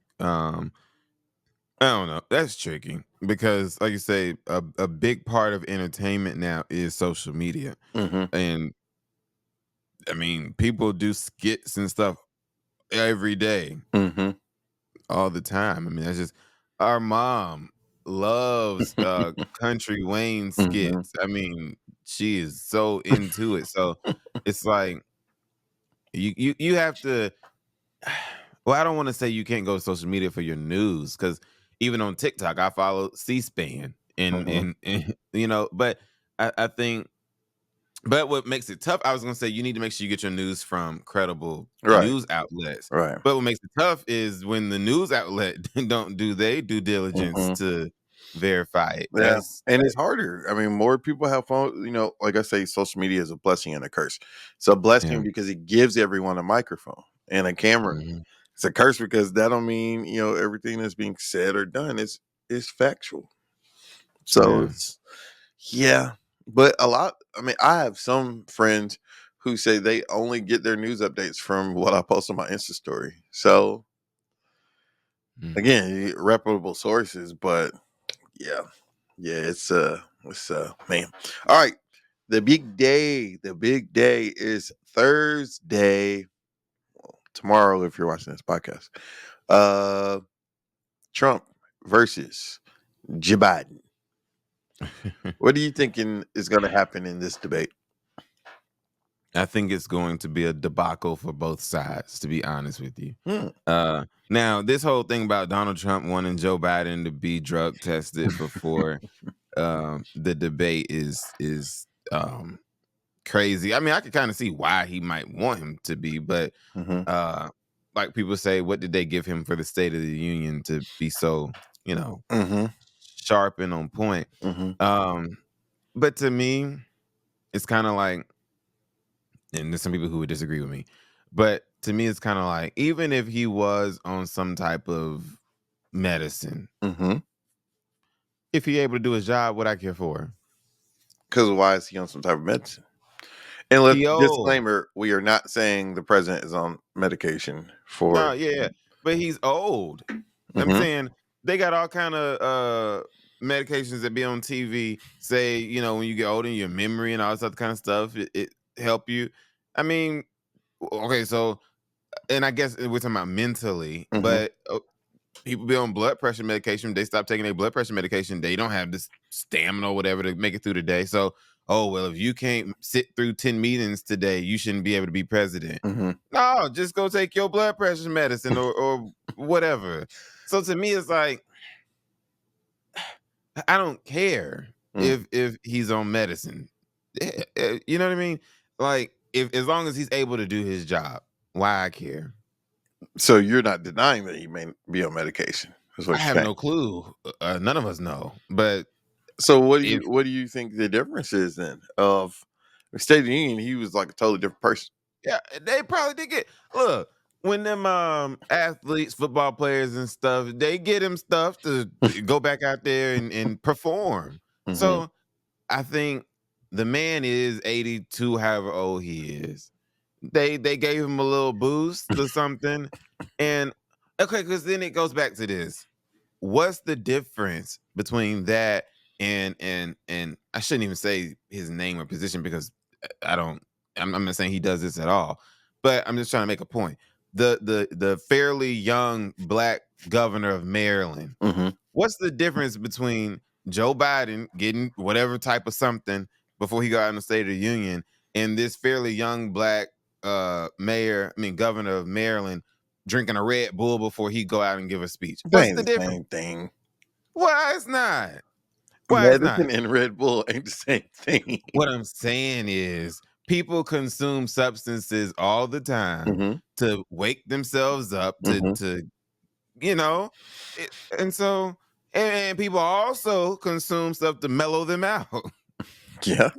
[SPEAKER 2] I don't know. That's tricky because, like you say, a big part of entertainment now is social media,
[SPEAKER 3] Mm-hmm.
[SPEAKER 2] and I mean, people do skits and stuff every day,
[SPEAKER 3] Mm-hmm.
[SPEAKER 2] all the time. I mean, that's just our mom loves country Wayne
[SPEAKER 3] Mm-hmm.
[SPEAKER 2] skits. I mean, she is so into it. So it's like you have to. Well, I don't want to say you can't go to social media for your news because even on TikTok, I follow C-SPAN and
[SPEAKER 3] Mm-hmm.
[SPEAKER 2] but I think. But what makes it tough, I was gonna say you need to make sure you get your news from credible
[SPEAKER 3] Right.
[SPEAKER 2] news outlets.
[SPEAKER 3] Right.
[SPEAKER 2] But what makes it tough is when the news outlet don't do they due diligence
[SPEAKER 3] Mm-hmm.
[SPEAKER 2] to verify it.
[SPEAKER 3] Yeah. And it's harder. I mean, more people have phone, like I say, social media is a blessing and a curse. It's a
[SPEAKER 2] Yeah.
[SPEAKER 3] blessing because it gives everyone a microphone and a camera.
[SPEAKER 2] Mhm.
[SPEAKER 3] It's a curse because that don't mean, everything that's being said or done is factual. So
[SPEAKER 2] Yeah.
[SPEAKER 3] it's yeah. But I have some friends who say they only get their news updates from what I post on my Insta story. So
[SPEAKER 2] Mm.
[SPEAKER 3] again, reputable sources, but yeah. Yeah, it's man. All right. The big day. The big day is Thursday. Tomorrow, if you're watching this podcast. Uh Trump versus Joe Biden. What are you thinking is gonna happen in this debate?
[SPEAKER 2] I think it's going to be a debacle for both sides, to be honest with you.
[SPEAKER 3] Hmm.
[SPEAKER 2] Now, this whole thing about Donald Trump wanting Joe Biden to be drug tested before the debate is crazy. I mean, I could kind of see why he might want him to be, but
[SPEAKER 3] Mm-hmm.
[SPEAKER 2] uh, like people say, what did they give him for the State of the Union to be so,
[SPEAKER 3] Mm-hmm.
[SPEAKER 2] sharp and on point?
[SPEAKER 3] Mm-hmm.
[SPEAKER 2] Um, but to me, it's kind of like, and there's some people who would disagree with me, but to me, it's kind of like, even if he was on some type of medicine,
[SPEAKER 3] Mm-hmm.
[SPEAKER 2] if he able to do his job, what I care for?
[SPEAKER 3] Because why is he on some type of medicine? And let's
[SPEAKER 2] He old.
[SPEAKER 3] disclaimer: we are not saying the president is on medication
[SPEAKER 2] No,
[SPEAKER 3] for.
[SPEAKER 2] yeah, but he's old. I'm
[SPEAKER 3] Mm-hmm.
[SPEAKER 2] saying they got all kind of medications that be on TV. Say, when you get older, your memory and all this other kind of stuff, it help you. I mean, okay, so and I guess we're talking about mentally,
[SPEAKER 3] Mm-hmm.
[SPEAKER 2] but people be on blood pressure medication. They stop taking their blood pressure medication. They don't have this stamina or whatever to make it through the day. So, oh well, if you can't sit through 10 meetings today, you shouldn't be able to be president.
[SPEAKER 3] Mm-hmm.
[SPEAKER 2] No, just go take your blood pressure medicine or whatever. So to me, it's like I don't care
[SPEAKER 3] Mm.
[SPEAKER 2] if he's on medicine. You know what I mean? Like if as long as he's able to do his job, why I care?
[SPEAKER 3] So you're not denying that he may be on medication, is
[SPEAKER 2] I
[SPEAKER 3] what
[SPEAKER 2] have
[SPEAKER 3] you're saying.
[SPEAKER 2] no clue. None of us know. But
[SPEAKER 3] So what do
[SPEAKER 2] if
[SPEAKER 3] you think the difference is then of the State of the Union? He was like a totally different person.
[SPEAKER 2] yeah, they probably did get look when them athletes, football players and stuff, they get him stuff to go back out there and perform.
[SPEAKER 3] Mm-hmm.
[SPEAKER 2] So I think the man is 82, however old he is. They gave him a little boost or something. And okay, because then it goes back to this. What's the difference between that and I shouldn't even say his name or position because I don't I'm not saying he does this at all, but I'm just trying to make a point. The fairly young black governor of Maryland,
[SPEAKER 3] Mm-hmm.
[SPEAKER 2] what's the difference between Joe Biden getting whatever type of something before he got in the State of the Union and this fairly young black governor of Maryland drinking a Red Bull before he go out and give a speech?
[SPEAKER 3] That
[SPEAKER 2] What's
[SPEAKER 3] ain't
[SPEAKER 2] the
[SPEAKER 3] the
[SPEAKER 2] difference?
[SPEAKER 3] same thing.
[SPEAKER 2] Why it's not? Why it's not?
[SPEAKER 3] Medicine and Red Bull ain't the same thing.
[SPEAKER 2] What I'm saying is people consume substances all the time
[SPEAKER 3] Mm-hmm.
[SPEAKER 2] to wake themselves up
[SPEAKER 3] Mm-hmm.
[SPEAKER 2] to you know and so and people also consume stuff to mellow them out.
[SPEAKER 3] Yeah.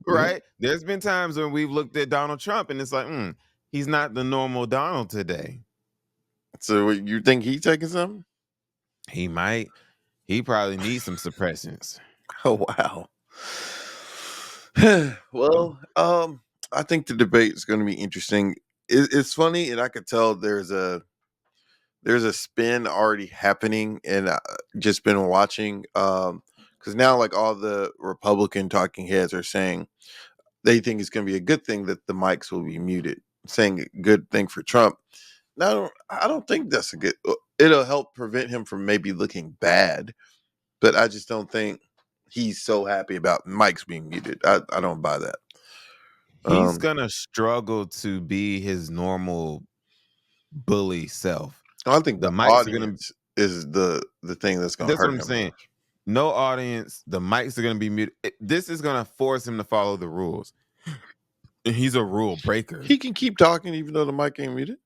[SPEAKER 2] Right? There's been times when we've looked at Donald Trump and it's like, he's not the normal Donald today.
[SPEAKER 3] So you think he taking something?
[SPEAKER 2] He might. He probably needs some suppressants.
[SPEAKER 3] Oh wow. Well, I think the debate is going to be interesting. It's funny, and I could tell there's a spin already happening, and just been watching. Because now, like, all the Republican talking heads are saying they think it's going to be a good thing that the mics will be muted, saying a good thing for Trump. Now, I don't think that's a good. It'll help prevent him from maybe looking bad, but I just don't think he's so happy about mics being muted. I don't buy that.
[SPEAKER 2] He's gonna struggle to be his normal bully self.
[SPEAKER 3] I think
[SPEAKER 2] The
[SPEAKER 3] the
[SPEAKER 2] mics are gonna.
[SPEAKER 3] audience is the thing that's going to
[SPEAKER 2] That's
[SPEAKER 3] hurt
[SPEAKER 2] what I'm
[SPEAKER 3] him.
[SPEAKER 2] saying. No audience. The mics are gonna be muted. This is gonna force him to follow the rules. And he's a rule breaker.
[SPEAKER 3] He can keep talking even though the mic ain't muted.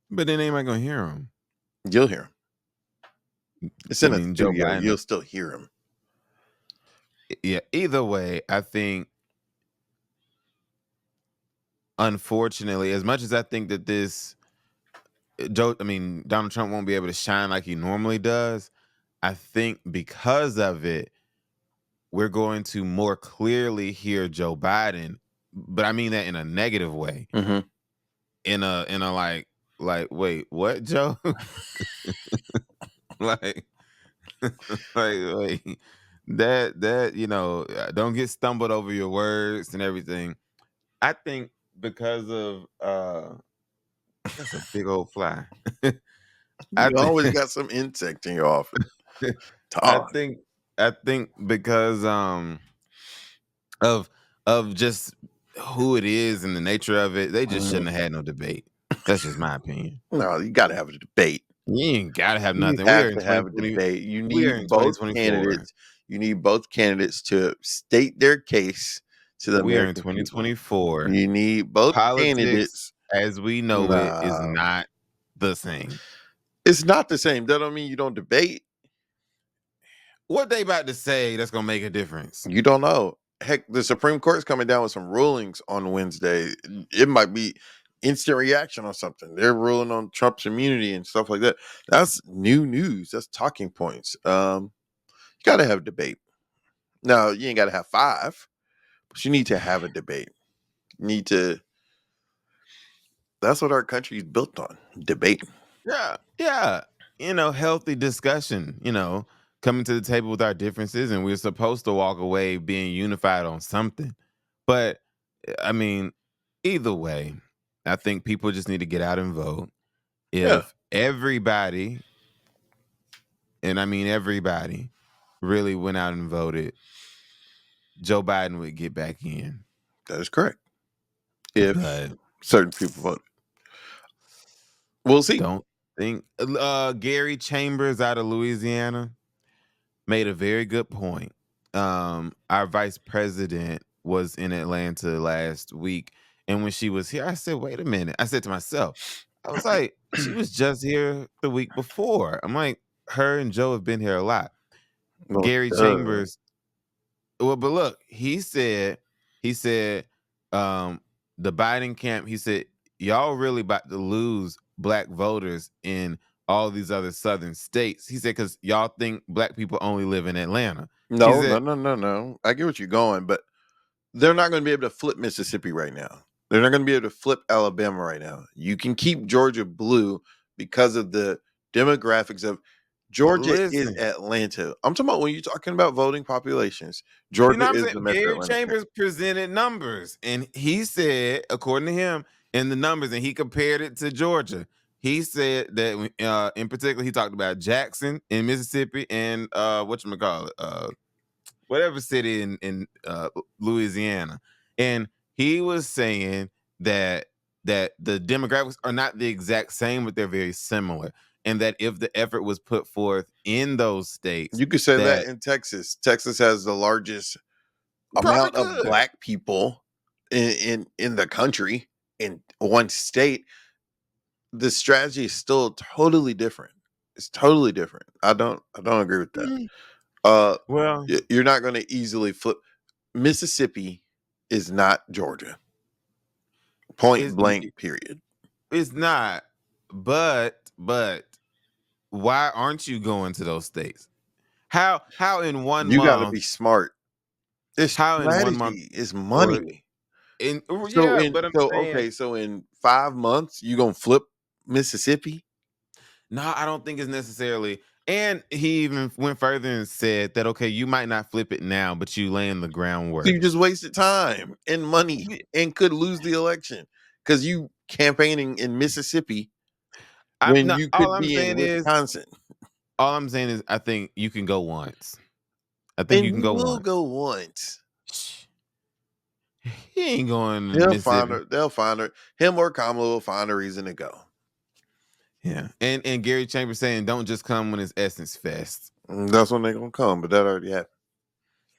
[SPEAKER 2] But then ain't gonna hear him.
[SPEAKER 3] You'll hear him. It's in a
[SPEAKER 2] Joe
[SPEAKER 3] studio.
[SPEAKER 2] Biden.
[SPEAKER 3] You'll still hear him.
[SPEAKER 2] Yeah. Either way, I think. Unfortunately, as much as I think that Donald Trump won't be able to shine like he normally does, I think because of it, we're going to more clearly hear Joe Biden, but I mean that in a negative way.
[SPEAKER 3] Mm-hmm.
[SPEAKER 2] In a like, wait, what, Joe? like, wait, that don't get stumbled over your words and everything. I think because of that's a big old fly.
[SPEAKER 3] You always got some insect in your office.
[SPEAKER 2] I think because of just who it is and the nature of it, they just shouldn't have had no debate. That's just my opinion.
[SPEAKER 3] No, you got to have a debate.
[SPEAKER 2] You ain't gotta have nothing.
[SPEAKER 3] You have to have a debate. You need both candidates. You need both candidates to state their case to the
[SPEAKER 2] We are in
[SPEAKER 3] American people.
[SPEAKER 2] 2024.
[SPEAKER 3] You need both candidates.
[SPEAKER 2] As we know it, is not the same.
[SPEAKER 3] It's not the same. That don't mean you don't debate.
[SPEAKER 2] What they about to say that's gonna make a difference?
[SPEAKER 3] You don't know. Heck, the Supreme Court's coming down with some rulings on Wednesday. It might be instant reaction on something. They're ruling on Trump's immunity and stuff like that. That's new news. That's talking points. You got to have a debate. Now, you ain't got to have 5, but you need to have a debate. You need to. That's what our country is built on, debate.
[SPEAKER 2] Yeah. Healthy discussion, coming to the table with our differences, and we're supposed to walk away being unified on something. But, I mean, either way, I think people just need to get out and vote. If everybody, and I mean everybody, really went out and voted, Joe Biden would get back in.
[SPEAKER 3] That is correct. If certain people vote. We'll see.
[SPEAKER 2] Don't think Gary Chambers out of Louisiana made a very good point. Our vice president was in Atlanta last week, and when she was here, I said, wait a minute. I said to myself, I was like, she was just here the week before. I'm like, her and Joe have been here a lot.
[SPEAKER 3] Well,
[SPEAKER 2] Gary Chambers. Well, but look, he said, the Biden camp, he said, y'all really about to lose black voters in all these other southern states. He said, because y'all think black people only live in Atlanta.
[SPEAKER 3] No. I get what you're going, but they're not going to be able to flip Mississippi right now. They're not going to be able to flip Alabama right now. You can keep Georgia blue because of the demographics of Georgia is Atlanta. I'm talking about when you're talking about voting populations. Georgia is the metro.
[SPEAKER 2] Gary Chambers presented numbers, and he said, according to him, in the numbers, and he compared it to Georgia. He said that in particular, he talked about Jackson in Mississippi and whatever city in Louisiana, and he was saying that the demographics are not the exact same, but they're very similar. And that if the effort was put forth in those states,
[SPEAKER 3] you could say that in Texas. Texas has the largest amount of black people in the country in one state. The strategy is still totally different. It's totally different. I don't agree with that.
[SPEAKER 2] Well,
[SPEAKER 3] you're not going to easily flip. Mississippi is not Georgia. Point blank. Period.
[SPEAKER 2] It's not. But why aren't you going to those states? How in 1 month?
[SPEAKER 3] You got to be smart. It's
[SPEAKER 2] how in 1 month
[SPEAKER 3] is money.
[SPEAKER 2] So in
[SPEAKER 3] 5 months you gonna flip Mississippi?
[SPEAKER 2] No, I don't think it's necessarily. And he even went further and said that, okay, you might not flip it now, but you laying the
[SPEAKER 3] So
[SPEAKER 2] groundwork.
[SPEAKER 3] you just wasted time and money and could lose the election because you campaigning in Mississippi when you
[SPEAKER 2] All
[SPEAKER 3] could
[SPEAKER 2] I'm
[SPEAKER 3] be in
[SPEAKER 2] saying is,
[SPEAKER 3] Wisconsin.
[SPEAKER 2] I think you can go once. I think
[SPEAKER 3] And
[SPEAKER 2] you
[SPEAKER 3] he
[SPEAKER 2] can go
[SPEAKER 3] will
[SPEAKER 2] once.
[SPEAKER 3] go once.
[SPEAKER 2] He ain't going to
[SPEAKER 3] They'll find
[SPEAKER 2] Mississippi.
[SPEAKER 3] her. They'll find her. Him or Kamala will find a reason to go.
[SPEAKER 2] Yeah. And Gary Chambers saying, don't just come when it's Essence Fest.
[SPEAKER 3] That's when they're gonna come, but that already happened.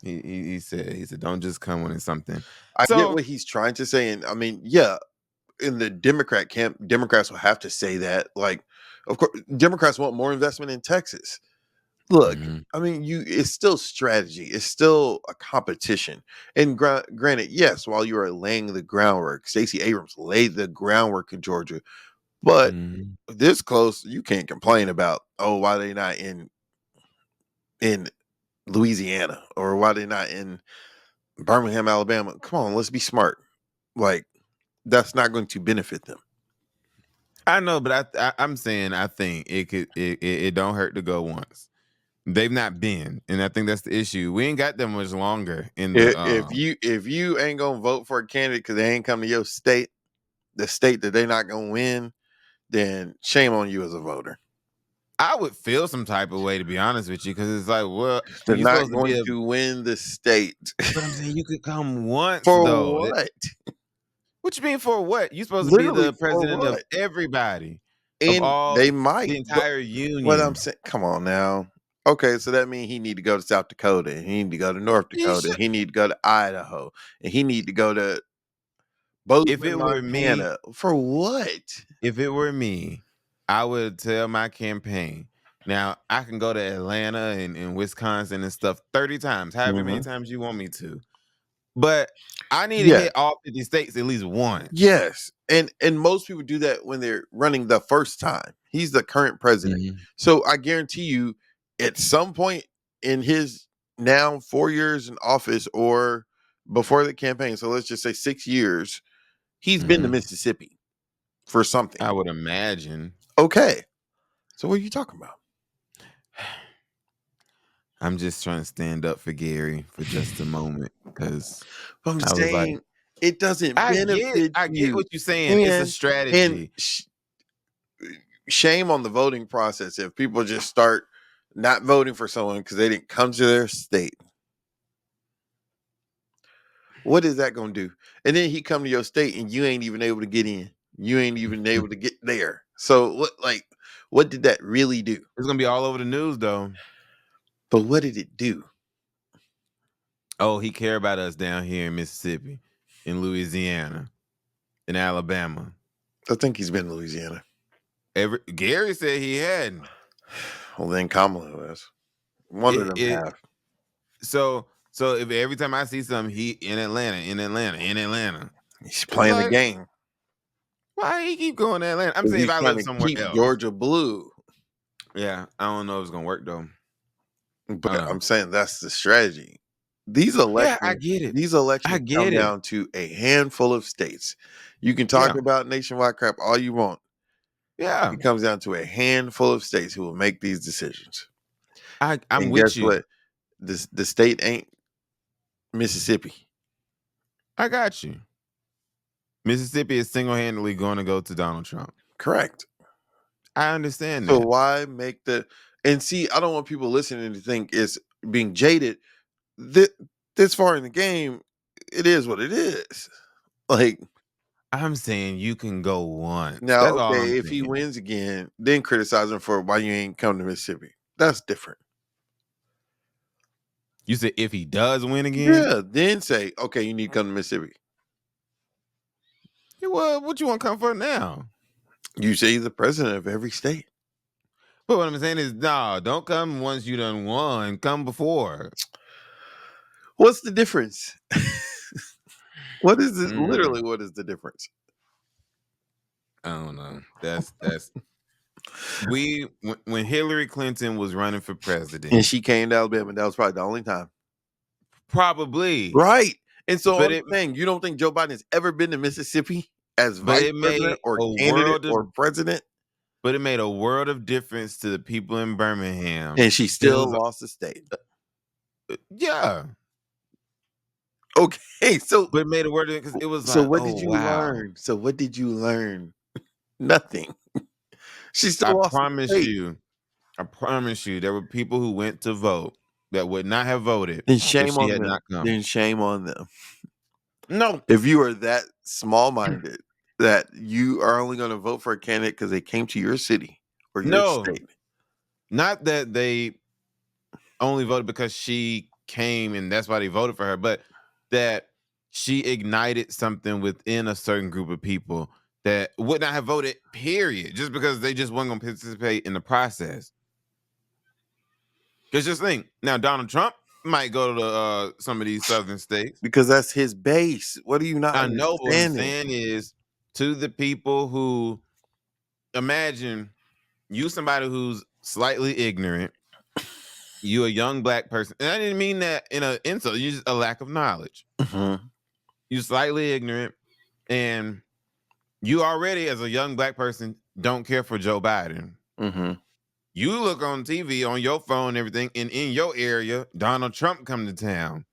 [SPEAKER 2] He said, don't just come when it's something.
[SPEAKER 3] I get
[SPEAKER 2] So
[SPEAKER 3] what he's trying to say, and I mean, yeah, in the Democrat camp, Democrats will have to say that. Like, of course, Democrats want more investment in Texas. Look,
[SPEAKER 2] Mhm.
[SPEAKER 3] I mean, it's still strategy. It's still a competition. And granted, yes, while you are laying the groundwork, Stacey Abrams laid the groundwork in Georgia. But
[SPEAKER 2] Mhm.
[SPEAKER 3] this close, you can't complain about, oh, why they not in Louisiana or why they not in Birmingham, Alabama. Come on, let's be smart. Like, that's not going to benefit them.
[SPEAKER 2] I know, but I'm saying I think it don't hurt to go once. They've not been, and I think that's the issue. We ain't got that much longer in the
[SPEAKER 3] If you ain't gonna vote for a candidate because they ain't come to your state, the state that they're not gonna win, then shame on you as a voter.
[SPEAKER 2] I would feel some type of way, to be honest with you, because it's like, well,
[SPEAKER 3] They're
[SPEAKER 2] you're
[SPEAKER 3] not
[SPEAKER 2] supposed to
[SPEAKER 3] going
[SPEAKER 2] be
[SPEAKER 3] to win the state.
[SPEAKER 2] but I'm saying you could come once
[SPEAKER 3] For
[SPEAKER 2] though.
[SPEAKER 3] what?
[SPEAKER 2] What you mean for what? You're supposed to be
[SPEAKER 3] Literally
[SPEAKER 2] the
[SPEAKER 3] for
[SPEAKER 2] president of
[SPEAKER 3] what?
[SPEAKER 2] everybody, of
[SPEAKER 3] And
[SPEAKER 2] all
[SPEAKER 3] they might,
[SPEAKER 2] the entire union.
[SPEAKER 3] what I'm saying, come on now. Okay, so that means he need to go to South Dakota, and he need to go to North
[SPEAKER 2] He
[SPEAKER 3] Dakota,
[SPEAKER 2] should-
[SPEAKER 3] he need to go to Idaho, and he need to go to
[SPEAKER 2] If
[SPEAKER 3] Bozeman,
[SPEAKER 2] it were me,
[SPEAKER 3] Montana. For what?
[SPEAKER 2] if it were me, I would tell my campaign. Now I can go to Atlanta and Wisconsin and stuff 30 times, however many times you want me to. But I need to
[SPEAKER 3] Yeah.
[SPEAKER 2] hit all 50 states at least once.
[SPEAKER 3] Yes. And most people do that when they're running the first time. He's the current president.
[SPEAKER 2] Mhm.
[SPEAKER 3] So I guarantee you at some point in his now 4 years in office or before the campaign, so let's just say 6 years, he's been to
[SPEAKER 2] Mhm.
[SPEAKER 3] Mississippi for something.
[SPEAKER 2] I would imagine.
[SPEAKER 3] Okay. So what are you talking about?
[SPEAKER 2] I'm just trying to stand up for Gary for just a moment because
[SPEAKER 3] I'm
[SPEAKER 2] I was like,
[SPEAKER 3] saying it doesn't
[SPEAKER 2] I
[SPEAKER 3] benefit
[SPEAKER 2] get
[SPEAKER 3] you.
[SPEAKER 2] what you're saying. It's a
[SPEAKER 3] And
[SPEAKER 2] strategy.
[SPEAKER 3] shame on the voting process if people just start not voting for someone because they didn't come to their state. What is that going to do? And then he come to your state and you ain't even able to get in. You ain't even able to get there. So what did that really do?
[SPEAKER 2] It's gonna be all over the news though.
[SPEAKER 3] But what did it do?
[SPEAKER 2] Oh, he care about us down here in Mississippi, in Louisiana, in Alabama.
[SPEAKER 3] I think he's been in Louisiana.
[SPEAKER 2] Gary said he hadn't.
[SPEAKER 3] Well, then Kamala has. One of them have.
[SPEAKER 2] So if every time I see something, he in Atlanta.
[SPEAKER 3] He's playing the
[SPEAKER 2] like,
[SPEAKER 3] game.
[SPEAKER 2] Why he keep going to Atlanta? I'm saying
[SPEAKER 3] He's
[SPEAKER 2] if I
[SPEAKER 3] trying
[SPEAKER 2] live
[SPEAKER 3] to
[SPEAKER 2] somewhere
[SPEAKER 3] keep
[SPEAKER 2] else.
[SPEAKER 3] Georgia blue.
[SPEAKER 2] Yeah, I don't know if it's gonna work though.
[SPEAKER 3] But I'm saying that's the strategy. These elections,
[SPEAKER 2] I get it.
[SPEAKER 3] These elections
[SPEAKER 2] I get
[SPEAKER 3] come
[SPEAKER 2] it.
[SPEAKER 3] down to a handful of states. You can talk about nationwide crap all you want.
[SPEAKER 2] Yeah,
[SPEAKER 3] It comes down to a handful of states who will make these decisions.
[SPEAKER 2] I'm
[SPEAKER 3] and
[SPEAKER 2] with
[SPEAKER 3] guess
[SPEAKER 2] you.
[SPEAKER 3] what? The state ain't Mississippi.
[SPEAKER 2] I got you. Mississippi is single-handedly going to go to Donald Trump.
[SPEAKER 3] Correct.
[SPEAKER 2] I understand
[SPEAKER 3] So
[SPEAKER 2] that.
[SPEAKER 3] why make and see, I don't want people listening to think it's being jaded. This far in the game, it is what it is. Like,
[SPEAKER 2] I'm saying you can go once.
[SPEAKER 3] now,
[SPEAKER 2] That's all I'm
[SPEAKER 3] okay, if he
[SPEAKER 2] saying.
[SPEAKER 3] wins again, then criticize him for why you ain't come to Mississippi. That's different.
[SPEAKER 2] You said if he does win again?
[SPEAKER 3] Yeah, then say, okay, you need to come to Mississippi.
[SPEAKER 2] Yeah, well, what you want to come for now?
[SPEAKER 3] You say he's the president of every state.
[SPEAKER 2] But what I'm saying is, no, don't come once you done won. Come before.
[SPEAKER 3] What's the difference? What is it? Literally, what is the difference?
[SPEAKER 2] I don't know. That's when Hillary Clinton was running for president,
[SPEAKER 3] and she came to Alabama. That was probably the only time.
[SPEAKER 2] Probably.
[SPEAKER 3] Right. And so
[SPEAKER 2] But
[SPEAKER 3] I'm saying, you don't think Joe Biden has ever been to Mississippi as vice president or candidate or president?
[SPEAKER 2] but it made a world of difference to the people in Birmingham.
[SPEAKER 3] And she still
[SPEAKER 2] was-
[SPEAKER 3] lost the state.
[SPEAKER 2] Yeah,
[SPEAKER 3] Okay, so
[SPEAKER 2] but it made a world because it was
[SPEAKER 3] so
[SPEAKER 2] like,
[SPEAKER 3] what
[SPEAKER 2] oh,
[SPEAKER 3] did you
[SPEAKER 2] wow.
[SPEAKER 3] learn? So what did you learn? Nothing. She still
[SPEAKER 2] I
[SPEAKER 3] lost the
[SPEAKER 2] promise
[SPEAKER 3] state.
[SPEAKER 2] you, there were people who went to vote that would not have voted
[SPEAKER 3] Then
[SPEAKER 2] if
[SPEAKER 3] shame
[SPEAKER 2] she
[SPEAKER 3] on
[SPEAKER 2] had
[SPEAKER 3] them.
[SPEAKER 2] not come.
[SPEAKER 3] Then shame on them.
[SPEAKER 2] No,
[SPEAKER 3] If you are that small-minded that you are only going to vote for a candidate because they came to your city or your
[SPEAKER 2] No.
[SPEAKER 3] state.
[SPEAKER 2] not that they only voted because she came and that's why they voted for her, but that she ignited something within a certain group of people that would not have voted, period, just because they just weren't going to participate in the process. Because just think, now Donald Trump might go to some of these southern states.
[SPEAKER 3] Because that's his base. What are you not
[SPEAKER 2] I know, but what I'm
[SPEAKER 3] understanding?
[SPEAKER 2] saying is to the people who imagine you somebody who's slightly ignorant, you a young black person, and I didn't mean that in an insult, you just a lack of knowledge.
[SPEAKER 3] Mhm.
[SPEAKER 2] You slightly ignorant, and you already as a young black person don't care for Joe Biden.
[SPEAKER 3] Mhm.
[SPEAKER 2] You look on TV, on your phone, and everything, and in your area, Donald Trump come to town.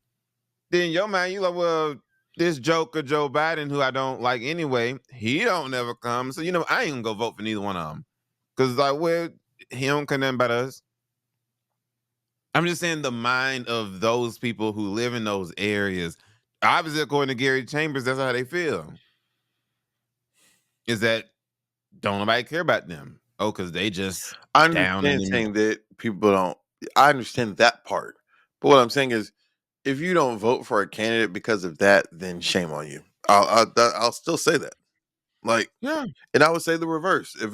[SPEAKER 2] Then your mind, you like, well, this joker Joe Biden, who I don't like anyway, he don't never come. So I ain't gonna go vote for neither one of them. Cause like, well, he don't care nothing about us. I'm just saying the mind of those people who live in those areas. Obviously, according to Gary Chambers, that's how they feel. Is that don't nobody care about them? Oh, because they just
[SPEAKER 3] I
[SPEAKER 2] down in
[SPEAKER 3] understand
[SPEAKER 2] the
[SPEAKER 3] saying that people don't. I understand that part. But what I'm saying is, if you don't vote for a candidate because of that, then shame on you. I'll still say that. Like,
[SPEAKER 2] yeah.
[SPEAKER 3] and I would say the reverse. If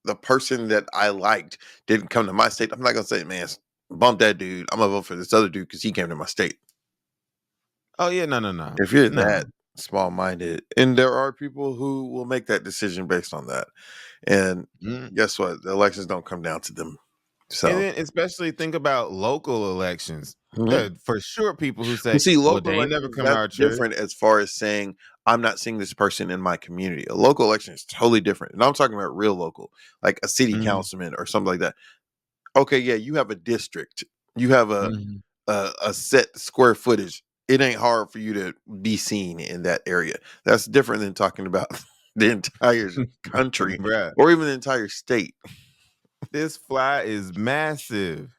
[SPEAKER 3] the person that I liked didn't come to my state, I'm not gonna say, man, bump that dude. I'm gonna vote for this other dude because he came to my state.
[SPEAKER 2] Oh yeah, no.
[SPEAKER 3] If you're
[SPEAKER 2] No.
[SPEAKER 3] that small-minded, and there are people who will make that decision based on that, and guess what? The elections don't come down to them. So,
[SPEAKER 2] And then especially think about local elections. For sure, people who say,
[SPEAKER 3] you see,
[SPEAKER 2] well,
[SPEAKER 3] local
[SPEAKER 2] they ain't never
[SPEAKER 3] elections,
[SPEAKER 2] come to our
[SPEAKER 3] that's
[SPEAKER 2] church.
[SPEAKER 3] different as far as saying I'm not seeing this person in my community. A local election is totally different, and I'm talking about real local, like a city councilman or something like that. Okay, yeah, you have a district, you have a set square footage. It ain't hard for you to be seen in that area. That's different than talking about the entire country
[SPEAKER 2] Bruh,
[SPEAKER 3] or even the entire state.
[SPEAKER 2] this fly is massive.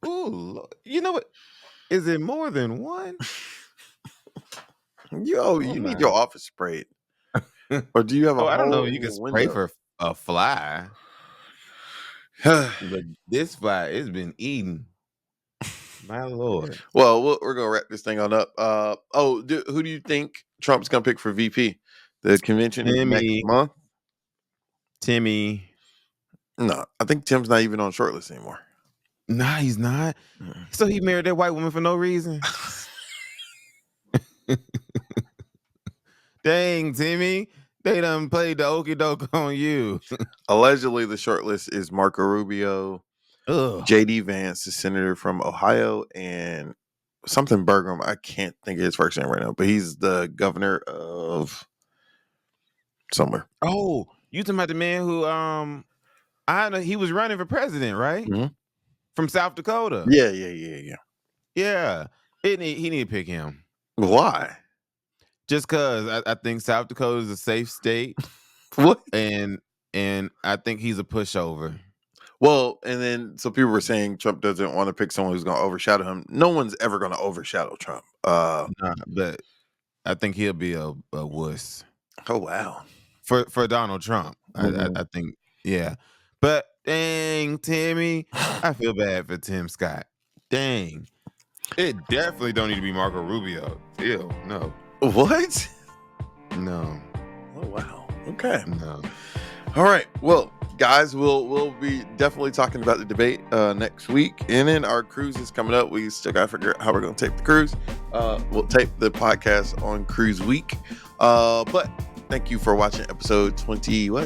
[SPEAKER 2] Ooh, Lord. You know what? Is it more than one?
[SPEAKER 3] You need
[SPEAKER 2] my.
[SPEAKER 3] your office sprayed, or do you have a
[SPEAKER 2] I don't know.
[SPEAKER 3] hole
[SPEAKER 2] You
[SPEAKER 3] in
[SPEAKER 2] can
[SPEAKER 3] your
[SPEAKER 2] spray
[SPEAKER 3] window?
[SPEAKER 2] for a fly, but this fly has been eaten. My Lord.
[SPEAKER 3] Well, we're gonna wrap this thing on up. Who do you think Trump's gonna pick for VP? The convention is next month.
[SPEAKER 2] Timmy.
[SPEAKER 3] No, I think Tim's not even on shortlist anymore.
[SPEAKER 2] Nah, he's not. So he married that white woman for no reason. Dang, Timmy. They done played the okie doke on you.
[SPEAKER 3] Allegedly, the shortlist is Marco Rubio, JD Vance, the senator from Ohio, and something Burgum. I can't think of his first name right now, but he's the governor of somewhere.
[SPEAKER 2] Oh, you talking about the man who I know he was running for president, right? From South Dakota.
[SPEAKER 3] Yeah.
[SPEAKER 2] Yeah. He need to pick him.
[SPEAKER 3] Why?
[SPEAKER 2] Just because I think South Dakota is a safe state.
[SPEAKER 3] What?
[SPEAKER 2] And I think he's a pushover.
[SPEAKER 3] Well, and then so people were saying Trump doesn't want to pick someone who's going to overshadow him. No one's ever going to overshadow Trump.
[SPEAKER 2] Nah, but I think he'll be a wuss.
[SPEAKER 3] Oh wow.
[SPEAKER 2] For Donald Trump, I think, yeah. But dang, Timmy, I feel bad for Tim Scott. Dang, it definitely don't need to be Marco Rubio. Ew, no.
[SPEAKER 3] What?
[SPEAKER 2] No.
[SPEAKER 3] Oh wow. Okay.
[SPEAKER 2] No.
[SPEAKER 3] All right. Well, guys, we'll be definitely talking about the debate next week, and then our cruise is coming up. We still gotta figure out how we're gonna tape the cruise. We'll tape the podcast on cruise week. But thank you for watching episode 22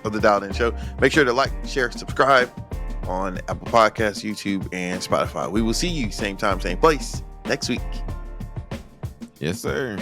[SPEAKER 3] of the Dialed In Show. Make sure to like, share, subscribe on Apple Podcasts, YouTube, and Spotify. We will see you same time, same place next week.
[SPEAKER 2] Yes, sir.